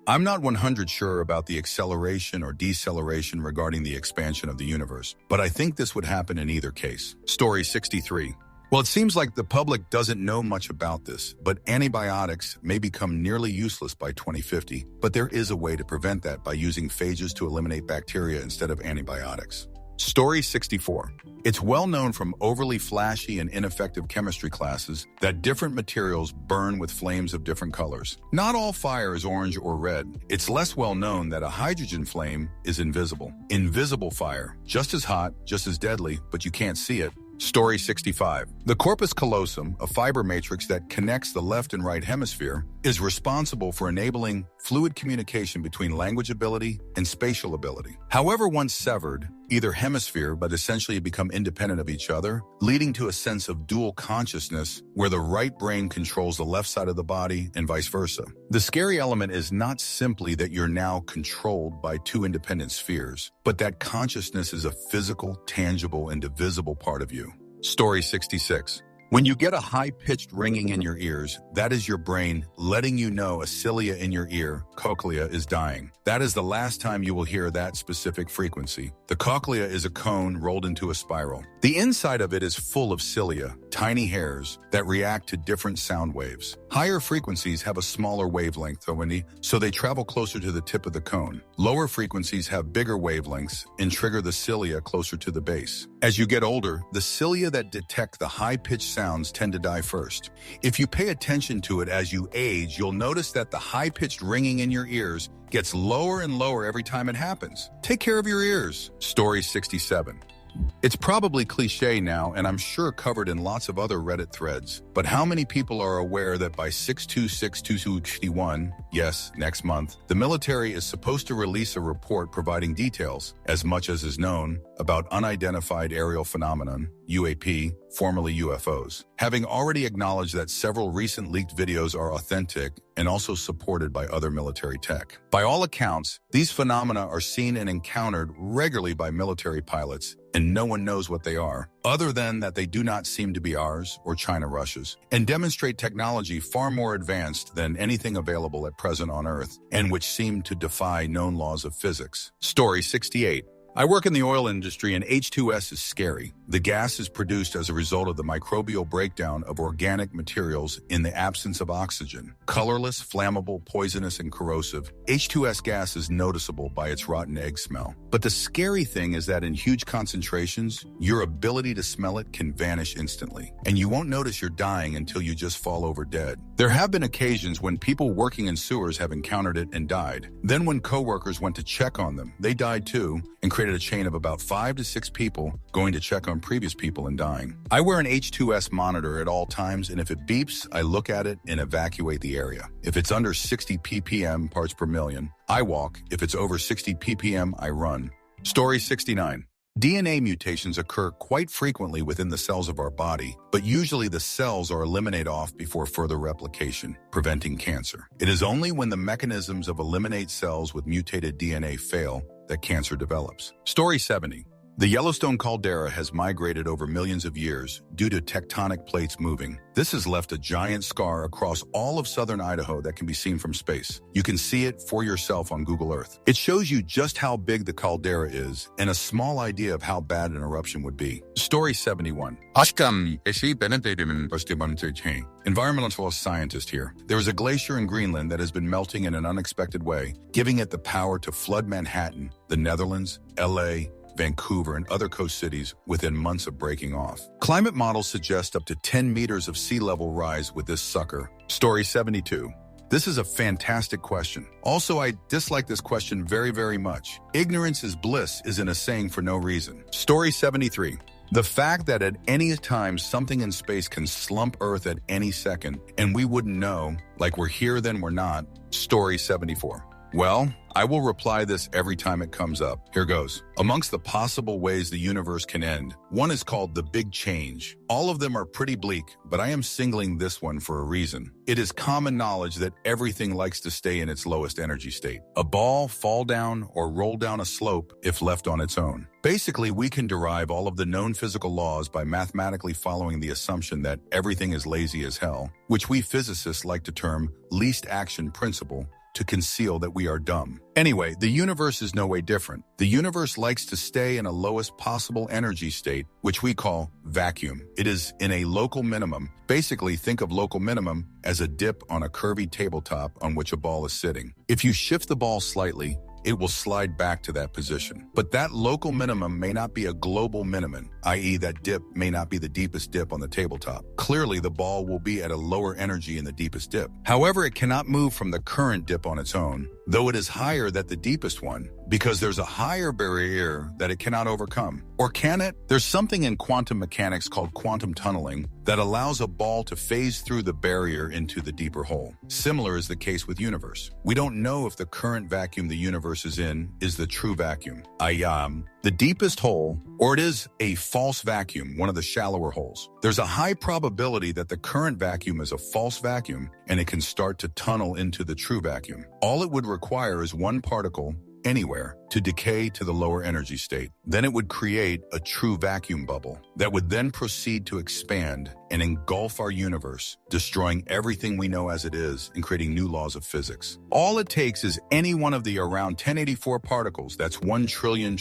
I'm not 100% sure about the acceleration or deceleration regarding the expansion of the universe, but I think this would happen in either case. Story 63. Well, it seems like the public doesn't know much about this, but antibiotics may become nearly useless by 2050, but there is a way to prevent that by using phages to eliminate bacteria instead of antibiotics. Story 64. It's well known from overly flashy and ineffective chemistry classes that different materials burn with flames of different colors. Not all fire is orange or red. It's less well known that a hydrogen flame is invisible. Invisible fire, just as hot, just as deadly, but you can't see it. Story 65. The corpus callosum, a fiber matrix that connects the left and right hemisphere, is responsible for enabling fluid communication between language ability and spatial ability. However, once severed, either hemisphere but essentially become independent of each other, leading to a sense of dual consciousness where the right brain controls the left side of the body and vice versa. The scary element is not simply that you're now controlled by two independent spheres, but that consciousness is a physical, tangible, and divisible part of you. Story 66. When you get a high-pitched ringing in your ears, that is your brain letting you know a cilia in your ear, cochlea, is dying. That is the last time you will hear that specific frequency. The cochlea is a cone rolled into a spiral. The inside of it is full of cilia, tiny hairs that react to different sound waves. Higher frequencies have a smaller wavelength, so they travel closer to the tip of the cone. Lower frequencies have bigger wavelengths and trigger the cilia closer to the base. As you get older, the cilia that detect the high-pitched sounds tend to die first. If you pay attention to it as you age, you'll notice that the high-pitched ringing in your ears gets lower and lower every time it happens. Take care of your ears. Story 67. It's probably cliche now, and I'm sure covered in lots of other Reddit threads, but how many people are aware that by 6/26/2021, yes, next month, the military is supposed to release a report providing details, as much as is known, about unidentified aerial phenomenon, UAP, formerly UFOs, having already acknowledged that several recent leaked videos are authentic and also supported by other military tech. By all accounts, these phenomena are seen and encountered regularly by military pilots, and no one knows what they are, other than that they do not seem to be ours or China Russia's, and demonstrate technology far more advanced than anything available at present on Earth, and which seem to defy known laws of physics. Story 68. I work in the oil industry, and H2S is scary. The gas is produced as a result of the microbial breakdown of organic materials in the absence of oxygen. Colorless, flammable, poisonous, and corrosive, H2S gas is noticeable by its rotten egg smell. But the scary thing is that in huge concentrations, your ability to smell it can vanish instantly, and you won't notice you're dying until you just fall over dead. There have been occasions when people working in sewers have encountered it and died. Then when coworkers went to check on them, they died too, and created a chain of about 5 to 6 people going to check on previous people and dying. I wear an H2S monitor at all times, and if it beeps, I look at it and evacuate the area. If it's under 60 ppm parts per million, I walk. If it's over 60 ppm, I run. Story 69. DNA mutations occur quite frequently within the cells of our body, but usually the cells are eliminated off before further replication, preventing cancer. It is only when the mechanisms of eliminate cells with mutated DNA fail that cancer develops. Story 70. The Yellowstone caldera has migrated over millions of years due to tectonic plates moving. This has left a giant scar across all of southern Idaho that can be seen from space. You can see it for yourself on Google Earth. It shows you just how big the caldera is and a small idea of how bad an eruption would be. Story 71. Environmental scientist here. There is a glacier in Greenland that has been melting in an unexpected way, giving it the power to flood Manhattan, the Netherlands, LA, Vancouver, and other coast cities within months of breaking off. Climate models suggest up to 10 meters of sea level rise with this sucker. Story 72. This is a fantastic question. Also, I dislike this question very, very much. Ignorance is bliss isn't a saying for no reason. Story 73. The fact that at any time something in space can slump Earth at any second and we wouldn't know, like we're here then we're not. Story 74. Well, I will reply this every time it comes up. Here goes. Amongst the possible ways the universe can end, one is called the Big Change. All of them are pretty bleak, but I am singling this one for a reason. It is common knowledge that everything likes to stay in its lowest energy state. A ball fall down or roll down a slope if left on its own. Basically, we can derive all of the known physical laws by mathematically following the assumption that everything is lazy as hell, which we physicists like to term least action principle, to conceal that we are dumb. Anyway, the universe is no way different. The universe likes to stay in a lowest possible energy state, which we call vacuum. It is in a local minimum. Basically, think of local minimum as a dip on a curvy tabletop on which a ball is sitting. If you shift the ball slightly, it will slide back to that position. But that local minimum may not be a global minimum, i.e. that dip may not be the deepest dip on the tabletop. Clearly, the ball will be at a lower energy in the deepest dip. However, it cannot move from the current dip on its own, though it is higher than the deepest one, because there's a higher barrier that it cannot overcome. Or can it? There's something in quantum mechanics called quantum tunneling that allows a ball to phase through the barrier into the deeper hole. Similar is the case with universe. We don't know if the current vacuum the universe is in is the true vacuum, the deepest hole, or it is a false vacuum, one of the shallower holes. There's a high probability that the current vacuum is a false vacuum and it can start to tunnel into the true vacuum. All it would require is one particle anywhere to decay to the lower energy state. Then it would create a true vacuum bubble that would then proceed to expand and engulf our universe, destroying everything we know as it is and creating new laws of physics. All it takes is any one of the around 1084 particles, that's 1 trillion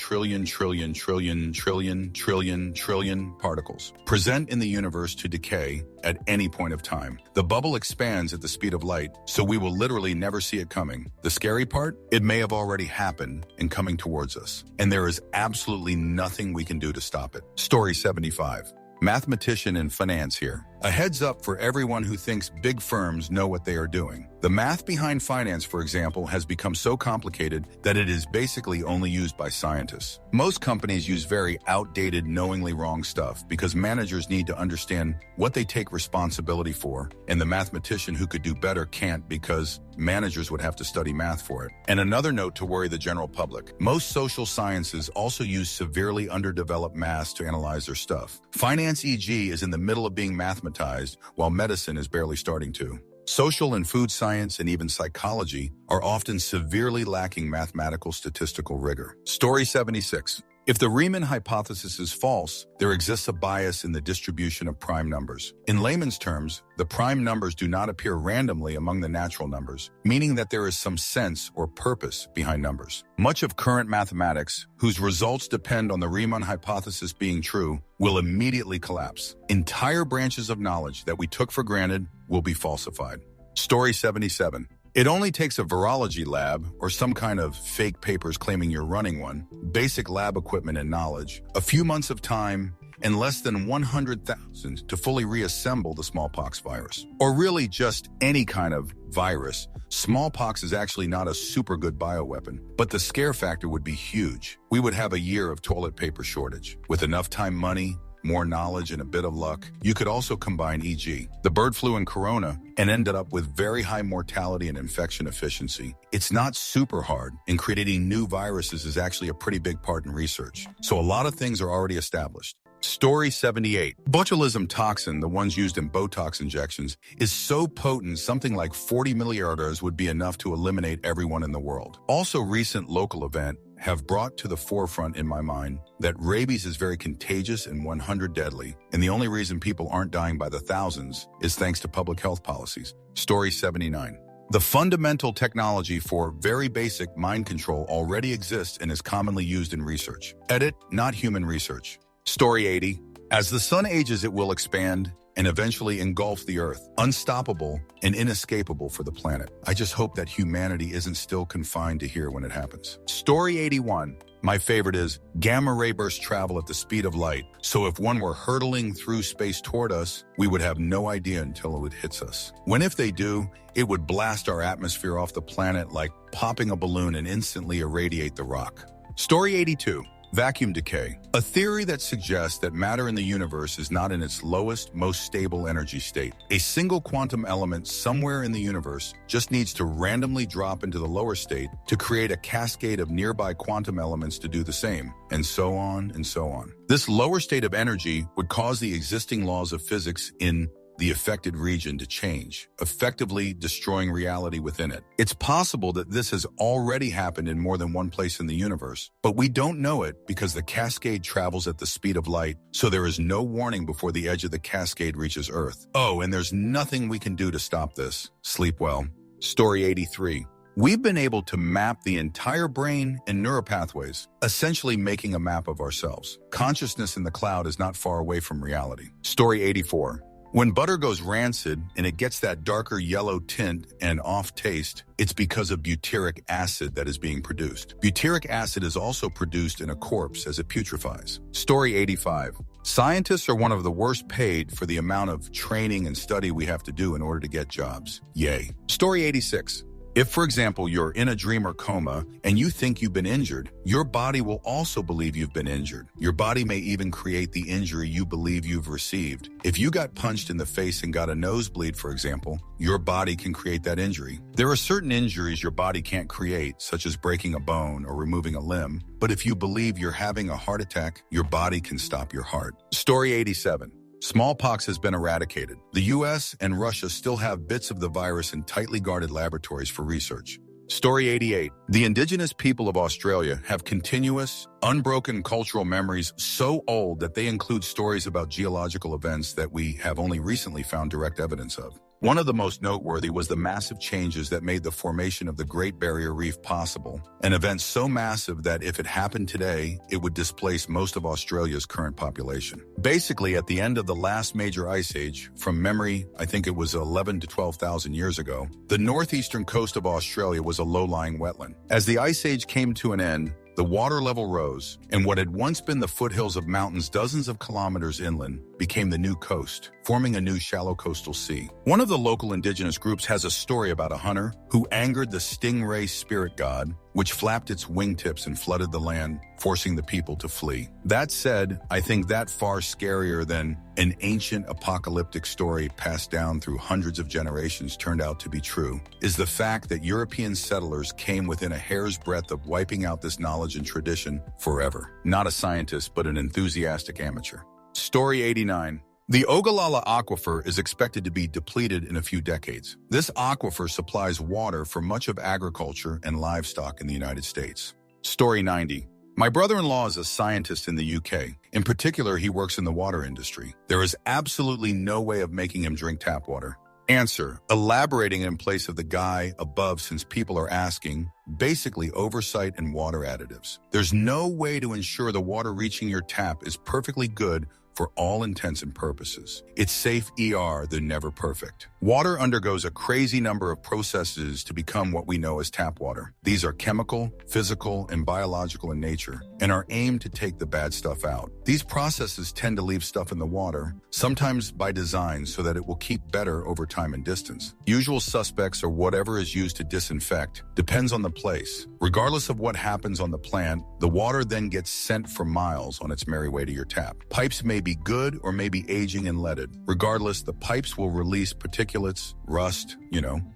particles, present in the universe to decay at any point of time. The bubble expands at the speed of light, so we will literally never see it coming. The scary part? It may have already happened and coming towards us, and there is absolutely nothing we can do to stop it. Story 75. Mathematician in finance here. A heads up for everyone who thinks big firms know what they are doing. The math behind finance, for example, has become so complicated that it is basically only used by scientists. Most companies use very outdated, knowingly wrong stuff because managers need to understand what they take responsibility for, and the mathematician who could do better can't because managers would have to study math for it. And another note to worry the general public. Most social sciences also use severely underdeveloped math to analyze their stuff. Finance, e.g., is in the middle of being mathematized, while medicine is barely starting to. Social and food science and even psychology are often severely lacking mathematical statistical rigor. Story 76. If the Riemann hypothesis is false, there exists a bias in the distribution of prime numbers. In layman's terms, the prime numbers do not appear randomly among the natural numbers, meaning that there is some sense or purpose behind numbers. Much of current mathematics, whose results depend on the Riemann hypothesis being true, will immediately collapse. Entire branches of knowledge that we took for granted will be falsified. Story 77. It only takes a virology lab or some kind of fake papers claiming you're running one, basic lab equipment and knowledge, a few months of time, and less than 100,000 to fully reassemble the smallpox virus. Or really just any kind of virus. Smallpox is actually not a super good bioweapon, but the scare factor would be huge. We would have a year of toilet paper shortage. With enough time, money, more knowledge, and a bit of luck, you could also combine, e.g., the bird flu and corona, and ended up with very high mortality and infection efficiency. It's not super hard, and creating new viruses is actually a pretty big part in research. So a lot of things are already established. Story 78. Botulism toxin, the ones used in Botox injections, is so potent something like 40 milliards would be enough to eliminate everyone in the world. Also, recent local event have brought to the forefront in my mind that rabies is very contagious and 100 deadly, and the only reason people aren't dying by the thousands is thanks to public health policies. Story 79. The fundamental technology for very basic mind control already exists and is commonly used in research. Edit, not human research. Story 80. As the sun ages, it will expand and eventually engulf the Earth, unstoppable and inescapable for the planet. I just hope that humanity isn't still confined to here when it happens. Story 81. My favorite is gamma ray bursts travel at the speed of light, so if one were hurtling through space toward us, we would have no idea until it hits us. If they do, it would blast our atmosphere off the planet like popping a balloon and instantly irradiate the rock. Story 82. Vacuum decay. A theory that suggests that matter in the universe is not in its lowest, most stable energy state. A single quantum element somewhere in the universe just needs to randomly drop into the lower state to create a cascade of nearby quantum elements to do the same, and so on and so on. This lower state of energy would cause the existing laws of physics in the affected region to change, effectively destroying reality within it. It's possible that this has already happened in more than one place in the universe, but we don't know it because the cascade travels at the speed of light, so there is no warning before the edge of the cascade reaches Earth. Oh, and there's nothing we can do to stop this. Sleep well. Story 83. We've been able to map the entire brain and neuropathways, essentially making a map of ourselves. Consciousness in the cloud is not far away from reality. Story 84. When butter goes rancid and it gets that darker yellow tint and off taste, it's because of butyric acid that is being produced. Butyric acid is also produced in a corpse as it putrefies. Story 85. Scientists are one of the worst paid for the amount of training and study we have to do in order to get jobs. Yay. Story 86. If, for example, you're in a dream or coma and you think you've been injured, your body will also believe you've been injured. Your body may even create the injury you believe you've received. If you got punched in the face and got a nosebleed, for example, your body can create that injury. There are certain injuries your body can't create, such as breaking a bone or removing a limb. But if you believe you're having a heart attack, your body can stop your heart. Story 87. Smallpox has been eradicated. The US and Russia still have bits of the virus in tightly guarded laboratories for research. Story 88. The indigenous people of Australia have continuous, unbroken cultural memories so old that they include stories about geological events that we have only recently found direct evidence of. One of the most noteworthy was the massive changes that made the formation of the Great Barrier Reef possible, an event so massive that if it happened today, it would displace most of Australia's current population. Basically, at the end of the last major ice age, from memory, I think it was 11 to 12,000 years ago, the northeastern coast of Australia was a low-lying wetland. As the ice age came to an end, the water level rose, and what had once been the foothills of mountains dozens of kilometers inland became the new coast, forming a new shallow coastal sea. One of the local indigenous groups has a story about a hunter who angered the stingray spirit god, which flapped its wingtips and flooded the land, forcing the people to flee. That said, I think that far scarier than an ancient apocalyptic story passed down through hundreds of generations turned out to be true is the fact that European settlers came within a hair's breadth of wiping out this knowledge and tradition forever. Not a scientist, but an enthusiastic amateur. Story 89. The Ogallala Aquifer is expected to be depleted in a few decades. This aquifer supplies water for much of agriculture and livestock in the United States. Story 90. My brother-in-law is a scientist in the UK. In particular, he works in the water industry. There is absolutely no way of making him drink tap water. Answer. Elaborating in place of the guy above since people are asking, basically oversight and water additives. There's no way to ensure the water reaching your tap is perfectly good for all intents and purposes. It's safe ER, though never perfect. Water undergoes a crazy number of processes to become what we know as tap water. These are chemical, physical, and biological in nature, and are aimed to take the bad stuff out. These processes tend to leave stuff in the water, sometimes by design so that it will keep better over time and distance. Usual suspects are whatever is used to disinfect, depends on the place. Regardless of what happens on the plant, the water then gets sent for miles on its merry way to your tap. Pipes may be good or may be aging and leaded. Regardless, the pipes will release particulates, rust,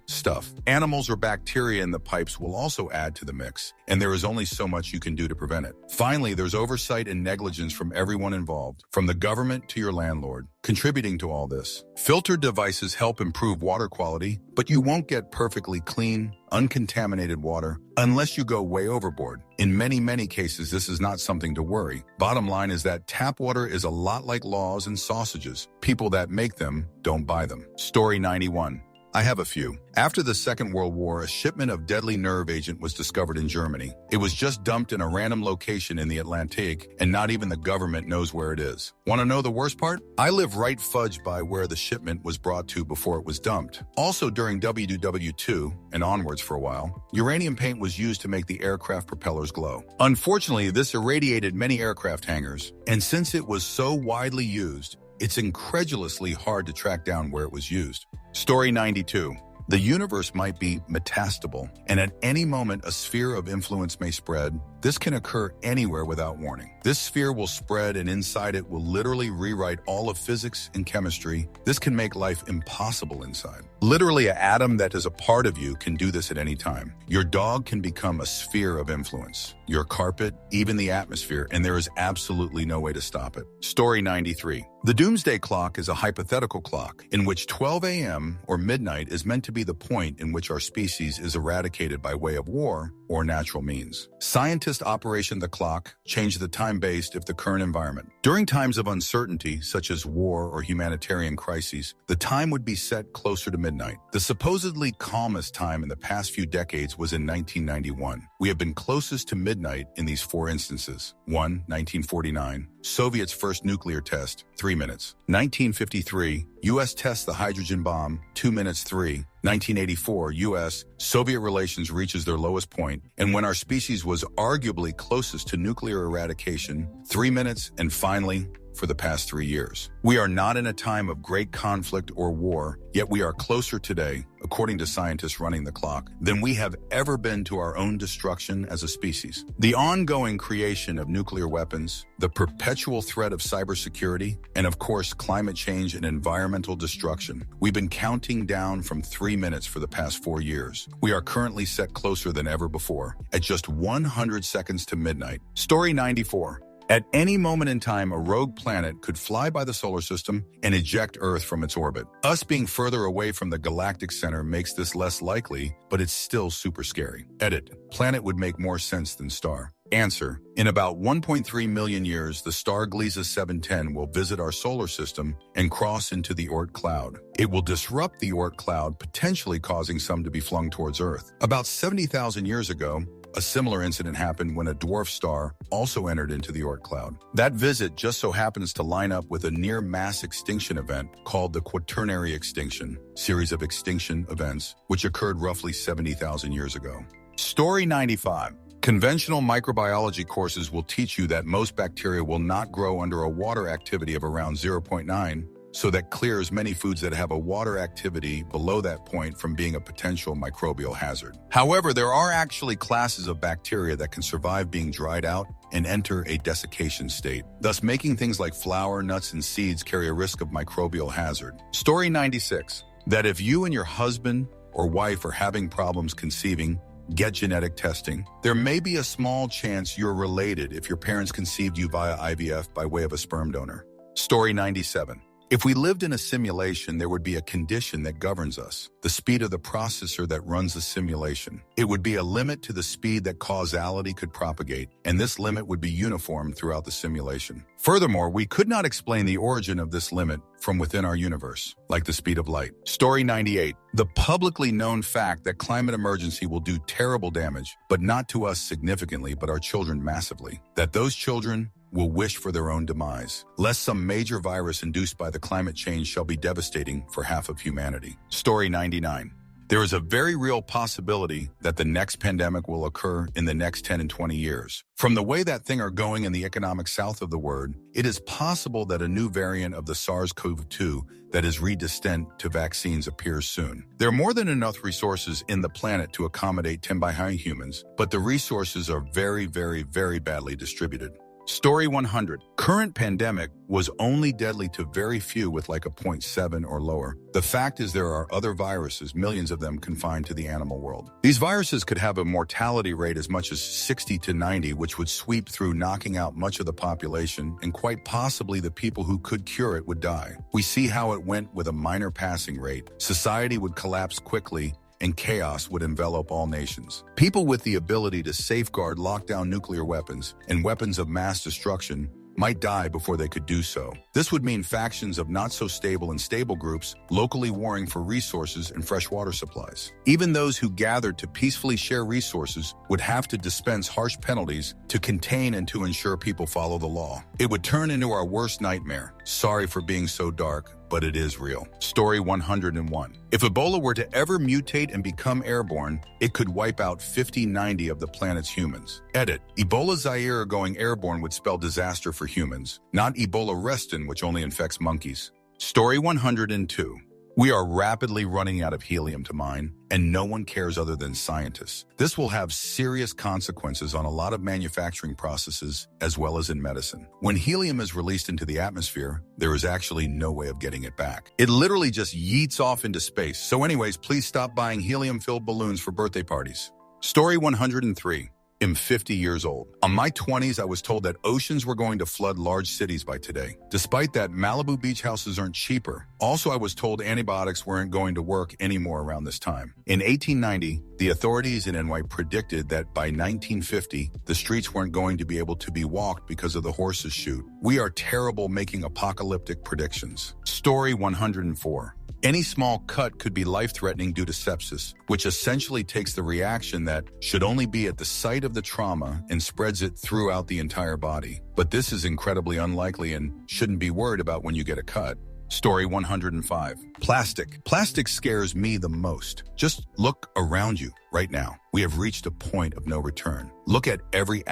stuff. Animals or bacteria in the pipes will also add to the mix, and there is only so much you can do to prevent it. Finally, there's oversight and negligence from everyone involved, from the government to your landlord, contributing to all this. Filter devices help improve water quality, but you won't get perfectly clean, uncontaminated water unless you go way overboard. In many, many cases, this is not something to worry. Bottom line is that tap water is a lot like laws and sausages. People that make them don't buy them. Story 91. I have a few. After the Second World War, a shipment of deadly nerve agent was discovered in Germany. It was just dumped in a random location in the Atlantic, and not even the government knows where it is. Want to know the worst part? I live right fudge by where the shipment was brought to before it was dumped. Also, during WW2 and onwards for a while, uranium paint was used to make the aircraft propellers glow. Unfortunately, this irradiated many aircraft hangars, and since it was so widely used, it's incredulously hard to track down where it was used. Story 92. The universe might be metastable, and at any moment a sphere of influence may spread. This can occur anywhere without warning. This sphere will spread, and inside it will literally rewrite all of physics and chemistry. This can make life impossible inside. Literally, an atom that is a part of you can do this at any time. Your dog can become a sphere of influence. Your carpet, even the atmosphere, and there is absolutely no way to stop it. Story 93. The doomsday clock is a hypothetical clock in which 12 a.m. or midnight is meant to be the point in which our species is eradicated by way of war or natural means. Scientists operation the clock change the time based if the current environment. During times of uncertainty, such as war or humanitarian crises, the time would be set closer to midnight. The supposedly calmest time in the past few decades was in 1991. We have been closest to midnight in these four instances. 1. 1949. Soviets' first nuclear test, 3 minutes. 1953, U.S. tests the hydrogen bomb, 2 minutes 3. 1984, U.S.-Soviet relations reaches their lowest point, and when our species was arguably closest to nuclear eradication, 3 minutes, and finally, for the past 3 years. We are not in a time of great conflict or war, yet we are closer today, according to scientists running the clock, than we have ever been to our own destruction as a species. The ongoing creation of nuclear weapons, the perpetual threat of cybersecurity, and of course, climate change and environmental destruction. We've been counting down from 3 minutes for the past 4 years. We are currently set closer than ever before, at just 100 seconds to midnight. Story 94. At any moment in time, a rogue planet could fly by the solar system and eject Earth from its orbit. Us being further away from the galactic center makes this less likely, but it's still super scary. Edit. Planet would make more sense than star. Answer. In about 1.3 million years, the star Gliese 710 will visit our solar system and cross into the Oort cloud. It will disrupt the Oort cloud, potentially causing some to be flung towards Earth. About 70,000 years ago, a similar incident happened when a dwarf star also entered into the Oort cloud. That visit just so happens to line up with a near-mass extinction event called the Quaternary Extinction, series of extinction events, which occurred roughly 70,000 years ago. Story 95. Conventional microbiology courses will teach you that most bacteria will not grow under a water activity of around 0.9, so that clears many foods that have a water activity below that point from being a potential microbial hazard. However, there are actually classes of bacteria that can survive being dried out and enter a desiccation state, thus making things like flour, nuts, and seeds carry a risk of microbial hazard. Story 96. That if you and your husband or wife are having problems conceiving, get genetic testing. There may be a small chance you're related if your parents conceived you via IVF by way of a sperm donor. Story 97. If we lived in a simulation, there would be a condition that governs us, the speed of the processor that runs the simulation. It would be a limit to the speed that causality could propagate, and this limit would be uniform throughout the simulation. Furthermore, we could not explain the origin of this limit from within our universe, like the speed of light. Story 98. The publicly known fact that climate emergency will do terrible damage, but not to us significantly, but our children massively. That those children will wish for their own demise, lest some major virus induced by the climate change shall be devastating for half of humanity. Story 99. There is a very real possibility that the next pandemic will occur in the next 10 and 20 years. From the way that things are going in the economic south of the word, it is possible that a new variant of the SARS-CoV-2 that is resistant to vaccines appears soon. There are more than enough resources in the planet to accommodate 10 billion humans, but the resources are very, very, very badly distributed. Story 100. Current pandemic was only deadly to very few with like a 0.7 or lower. The fact is there are other viruses, millions of them confined to the animal world. These viruses could have a mortality rate as much as 60 to 90, which would sweep through, knocking out much of the population, and quite possibly the people who could cure it would die. We see how it went with a minor passing rate. Society would collapse quickly, and chaos would envelop all nations. People with the ability to safeguard lockdown nuclear weapons and weapons of mass destruction might die before they could do so. This would mean factions of not-so-stable and stable groups locally warring for resources and fresh water supplies. Even those who gathered to peacefully share resources would have to dispense harsh penalties to contain and to ensure people follow the law. It would turn into our worst nightmare. Sorry for being so dark, but it is real. Story 101. If Ebola were to ever mutate and become airborne, it could wipe out 50-90 of the planet's humans. Edit. Ebola Zaire going airborne would spell disaster for humans, not Ebola Reston, which only infects monkeys. Story 102. We are rapidly running out of helium to mine, and no one cares other than scientists. This will have serious consequences on a lot of manufacturing processes, as well as in medicine. When helium is released into the atmosphere, there is actually no way of getting it back. It literally just yeets off into space. So anyways, please stop buying helium-filled balloons for birthday parties. Story 103. I'm 50 years old. On my 20s, I was told that oceans were going to flood large cities by today. Despite that, Malibu beach houses aren't cheaper. Also, I was told antibiotics weren't going to work anymore around this time. In 1890, the authorities in NY predicted that by 1950, the streets weren't going to be able to be walked because of the horses shoot. We are terrible making apocalyptic predictions. Story 104. Any small cut could be life-threatening due to sepsis, which essentially takes the reaction that should only be at the site of the trauma and spreads it throughout the entire body. But this is incredibly unlikely and shouldn't be worried about when you get a cut. Story 105. Plastic. Plastic scares me the most. Just look around you right now. We have reached a point of no return. Look at every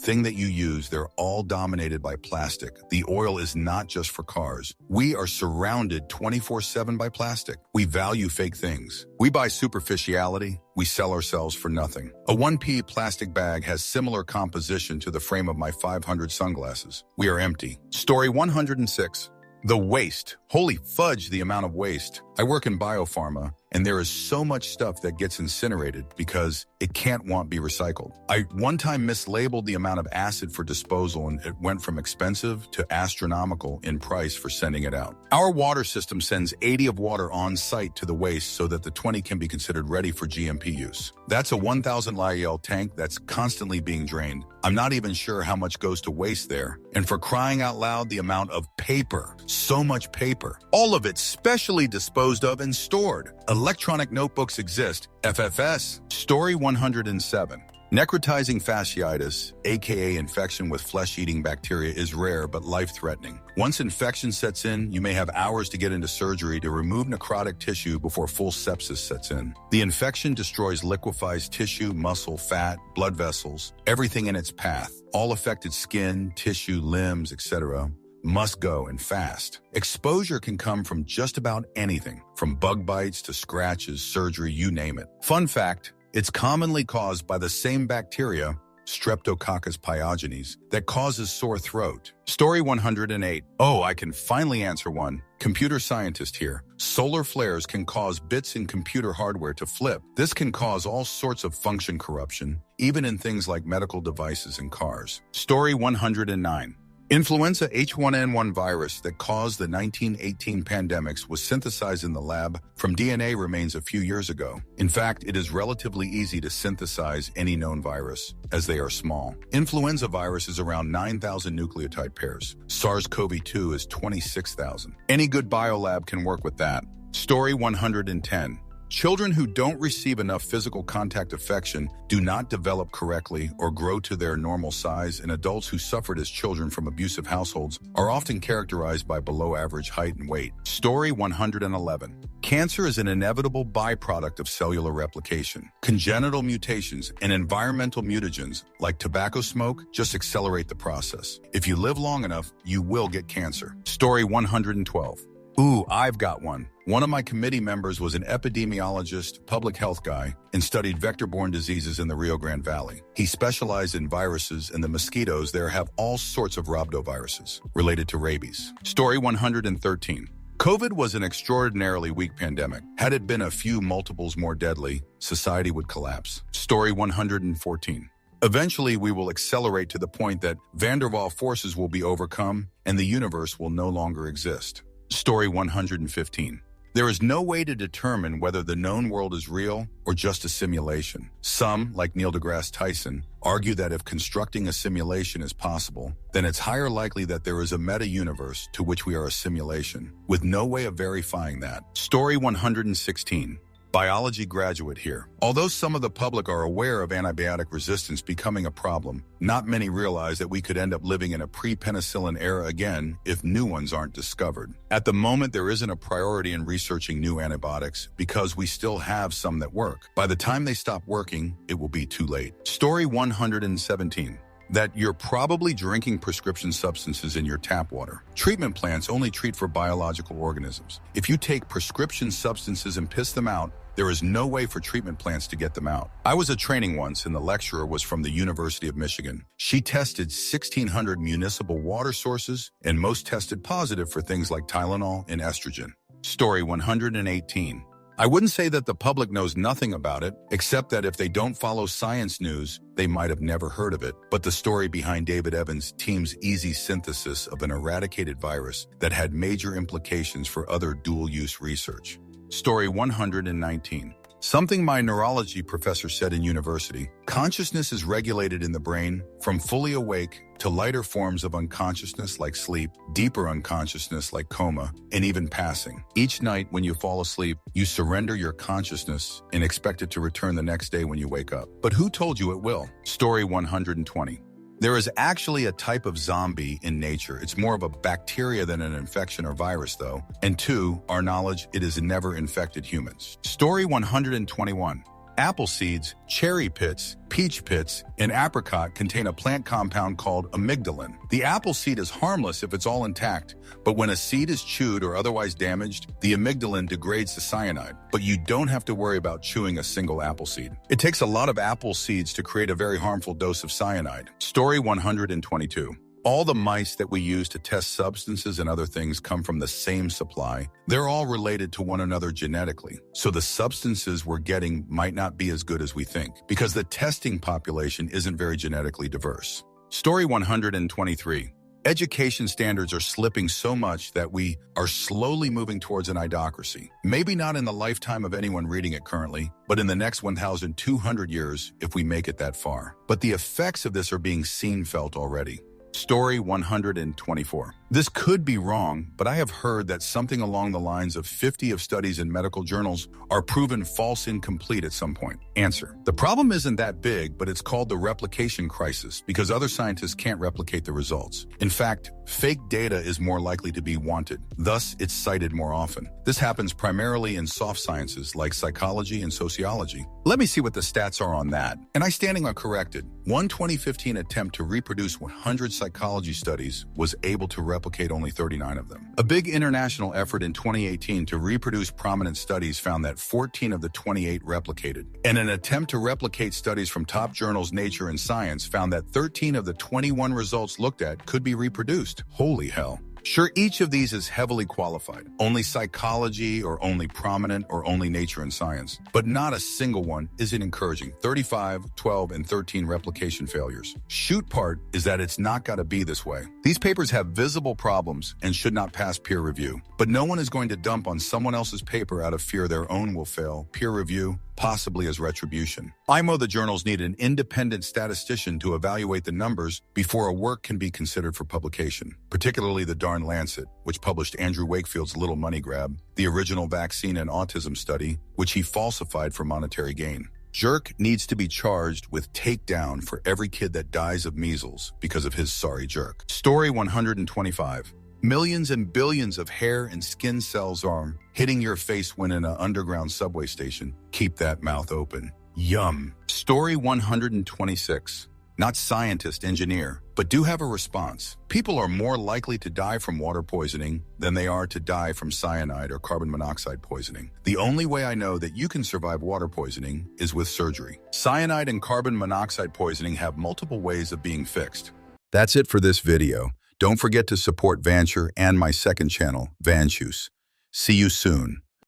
thing that you use, they're all dominated by plastic. The oil is not just for cars. We are surrounded 24/7 by plastic. We value fake things. We buy superficiality. We sell ourselves for nothing. A 1p plastic bag has similar composition to the frame of my 500 sunglasses. We are empty. Story 106. The waste. Holy fudge, the amount of waste. I work in biopharma, and there is so much stuff that gets incinerated because it can't be recycled. I one time mislabeled the amount of acid for disposal, and it went from expensive to astronomical in price for sending it out. Our water system sends 80 of water on site to the waste so that the 20 can be considered ready for GMP use. That's a 1,000 LIL tank that's constantly being drained. I'm not even sure how much goes to waste there. And for crying out loud, the amount of paper. So much paper. All of it specially disposed of and stored. Electronic notebooks exist. FFS. Story 107. Necrotizing fasciitis, aka infection with flesh-eating bacteria, is rare but life-threatening. Once infection sets in, you may have hours to get into surgery to remove necrotic tissue before full sepsis sets in. The infection destroys liquefies tissue, muscle, fat, blood vessels, everything in its path. All affected skin, tissue, limbs, etc. must go and fast. Exposure can come from just about anything, from bug bites to scratches, surgery, you name it. Fun fact, it's commonly caused by the same bacteria, Streptococcus pyogenes, that causes sore throat. Story 108. Oh, I can finally answer one. Computer scientist here. Solar flares can cause bits in computer hardware to flip. This can cause all sorts of function corruption, even in things like medical devices and cars. Story 109. Influenza H1N1 virus that caused the 1918 pandemics was synthesized in the lab from DNA remains a few years ago. In fact, it is relatively easy to synthesize any known virus, as they are small. Influenza virus is around 9,000 nucleotide pairs. SARS-CoV-2 is 26,000. Any good biolab can work with that. Story 110. Children who don't receive enough physical contact affection do not develop correctly or grow to their normal size, and adults who suffered as children from abusive households are often characterized by below-average height and weight. Story 111. Cancer is an inevitable byproduct of cellular replication. Congenital mutations and environmental mutagens, like tobacco smoke, just accelerate the process. If you live long enough, you will get cancer. Story 112. Ooh, I've got one. One of my committee members was an epidemiologist, public health guy, and studied vector-borne diseases in the Rio Grande Valley. He specialized in viruses, and the mosquitoes there have all sorts of rhabdoviruses related to rabies. Story 113. COVID was an extraordinarily weak pandemic. Had it been a few multiples more deadly, society would collapse. Story 114. Eventually, we will accelerate to the point that van der Waals forces will be overcome and the universe will no longer exist. Story 115. There is no way to determine whether the known world is real or just a simulation. Some, like Neil deGrasse Tyson, argue that if constructing a simulation is possible, then it's higher likely that there is a meta-universe to which we are a simulation, with no way of verifying that. Story 116. Biology graduate here. Although some of the public are aware of antibiotic resistance becoming a problem, not many realize that we could end up living in a pre-penicillin era again if new ones aren't discovered. At the moment, there isn't a priority in researching new antibiotics because we still have some that work. By the time they stop working, it will be too late. Story 117. That you're probably drinking prescription substances in your tap water. Treatment plants only treat for biological organisms. If you take prescription substances and piss them out, there is no way for treatment plants to get them out. I was at training once and the lecturer was from the University of Michigan. She tested 1,600 municipal water sources and most tested positive for things like Tylenol and estrogen. Story 118. I wouldn't say that the public knows nothing about it, except that if they don't follow science news, they might have never heard of it. But the story behind David Evans' team's easy synthesis of an eradicated virus that had major implications for other dual-use research. Story 119. Something my neurology professor said in university, consciousness is regulated in the brain from fully awake to lighter forms of unconsciousness like sleep, deeper unconsciousness like coma, and even passing. Each night when you fall asleep, you surrender your consciousness and expect it to return the next day when you wake up. But who told you it will? Story 120. There is actually a type of zombie in nature. It's more of a bacteria than an infection or virus, though. And to our knowledge, it has never infected humans. Story 121. Apple seeds, cherry pits, peach pits, and apricot contain a plant compound called amygdalin. The apple seed is harmless if it's all intact, but when a seed is chewed or otherwise damaged, the amygdalin degrades to cyanide. But you don't have to worry about chewing a single apple seed. It takes a lot of apple seeds to create a very harmful dose of cyanide. Story 122. All the mice that we use to test substances and other things come from the same supply. They're all related to one another genetically. So the substances we're getting might not be as good as we think because the testing population isn't very genetically diverse. Story 123. Education standards are slipping so much that we are slowly moving towards an idiocracy. Maybe not in the lifetime of anyone reading it currently, but in the next 1,200 years if we make it that far. But the effects of this are being seen, felt already. Story 124. This could be wrong, but I have heard that something along the lines of 50 of studies in medical journals are proven false, incomplete at some point. Answer. The problem isn't that big, but it's called the replication crisis because other scientists can't replicate the results. In fact, fake data is more likely to be wanted. Thus, it's cited more often. This happens primarily in soft sciences like psychology and sociology. Let me see what the stats are on that. And I standing on corrected. One 2015 attempt to reproduce 100 psychology studies was able to replicate only 39 of them. A big international effort in 2018 to reproduce prominent studies found that 14 of the 28 replicated. And an attempt to replicate studies from top journals Nature and Science found that 13 of the 21 results looked at could be reproduced. Holy hell. Sure, each of these is heavily qualified. Only psychology or only prominent or only Nature and Science. But not a single one isn't encouraging. 35, 12, and 13 replication failures. Shoot part is that it's not got to be this way. These papers have visible problems and should not pass peer review. But no one is going to dump on someone else's paper out of fear their own will fail. Peer review, possibly as retribution. IMO the journals need an independent statistician to evaluate the numbers before a work can be considered for publication, particularly the darn Lancet, which published Andrew Wakefield's little money grab, the original vaccine and autism study, which he falsified for monetary gain. Jerk needs to be charged with takedown for every kid that dies of measles because of his sorry jerk. Story 125. Millions and billions of hair and skin cells are hitting your face when in an underground subway station. Keep that mouth open. Yum. Story 126. Not scientist, engineer, but do have a response. People are more likely to die from water poisoning than they are to die from cyanide or carbon monoxide poisoning. The only way I know that you can survive water poisoning is with surgery. Cyanide and carbon monoxide poisoning have multiple ways of being fixed. That's it for this video. Don't forget to support Vancher and my second channel, Vanchus. See you soon.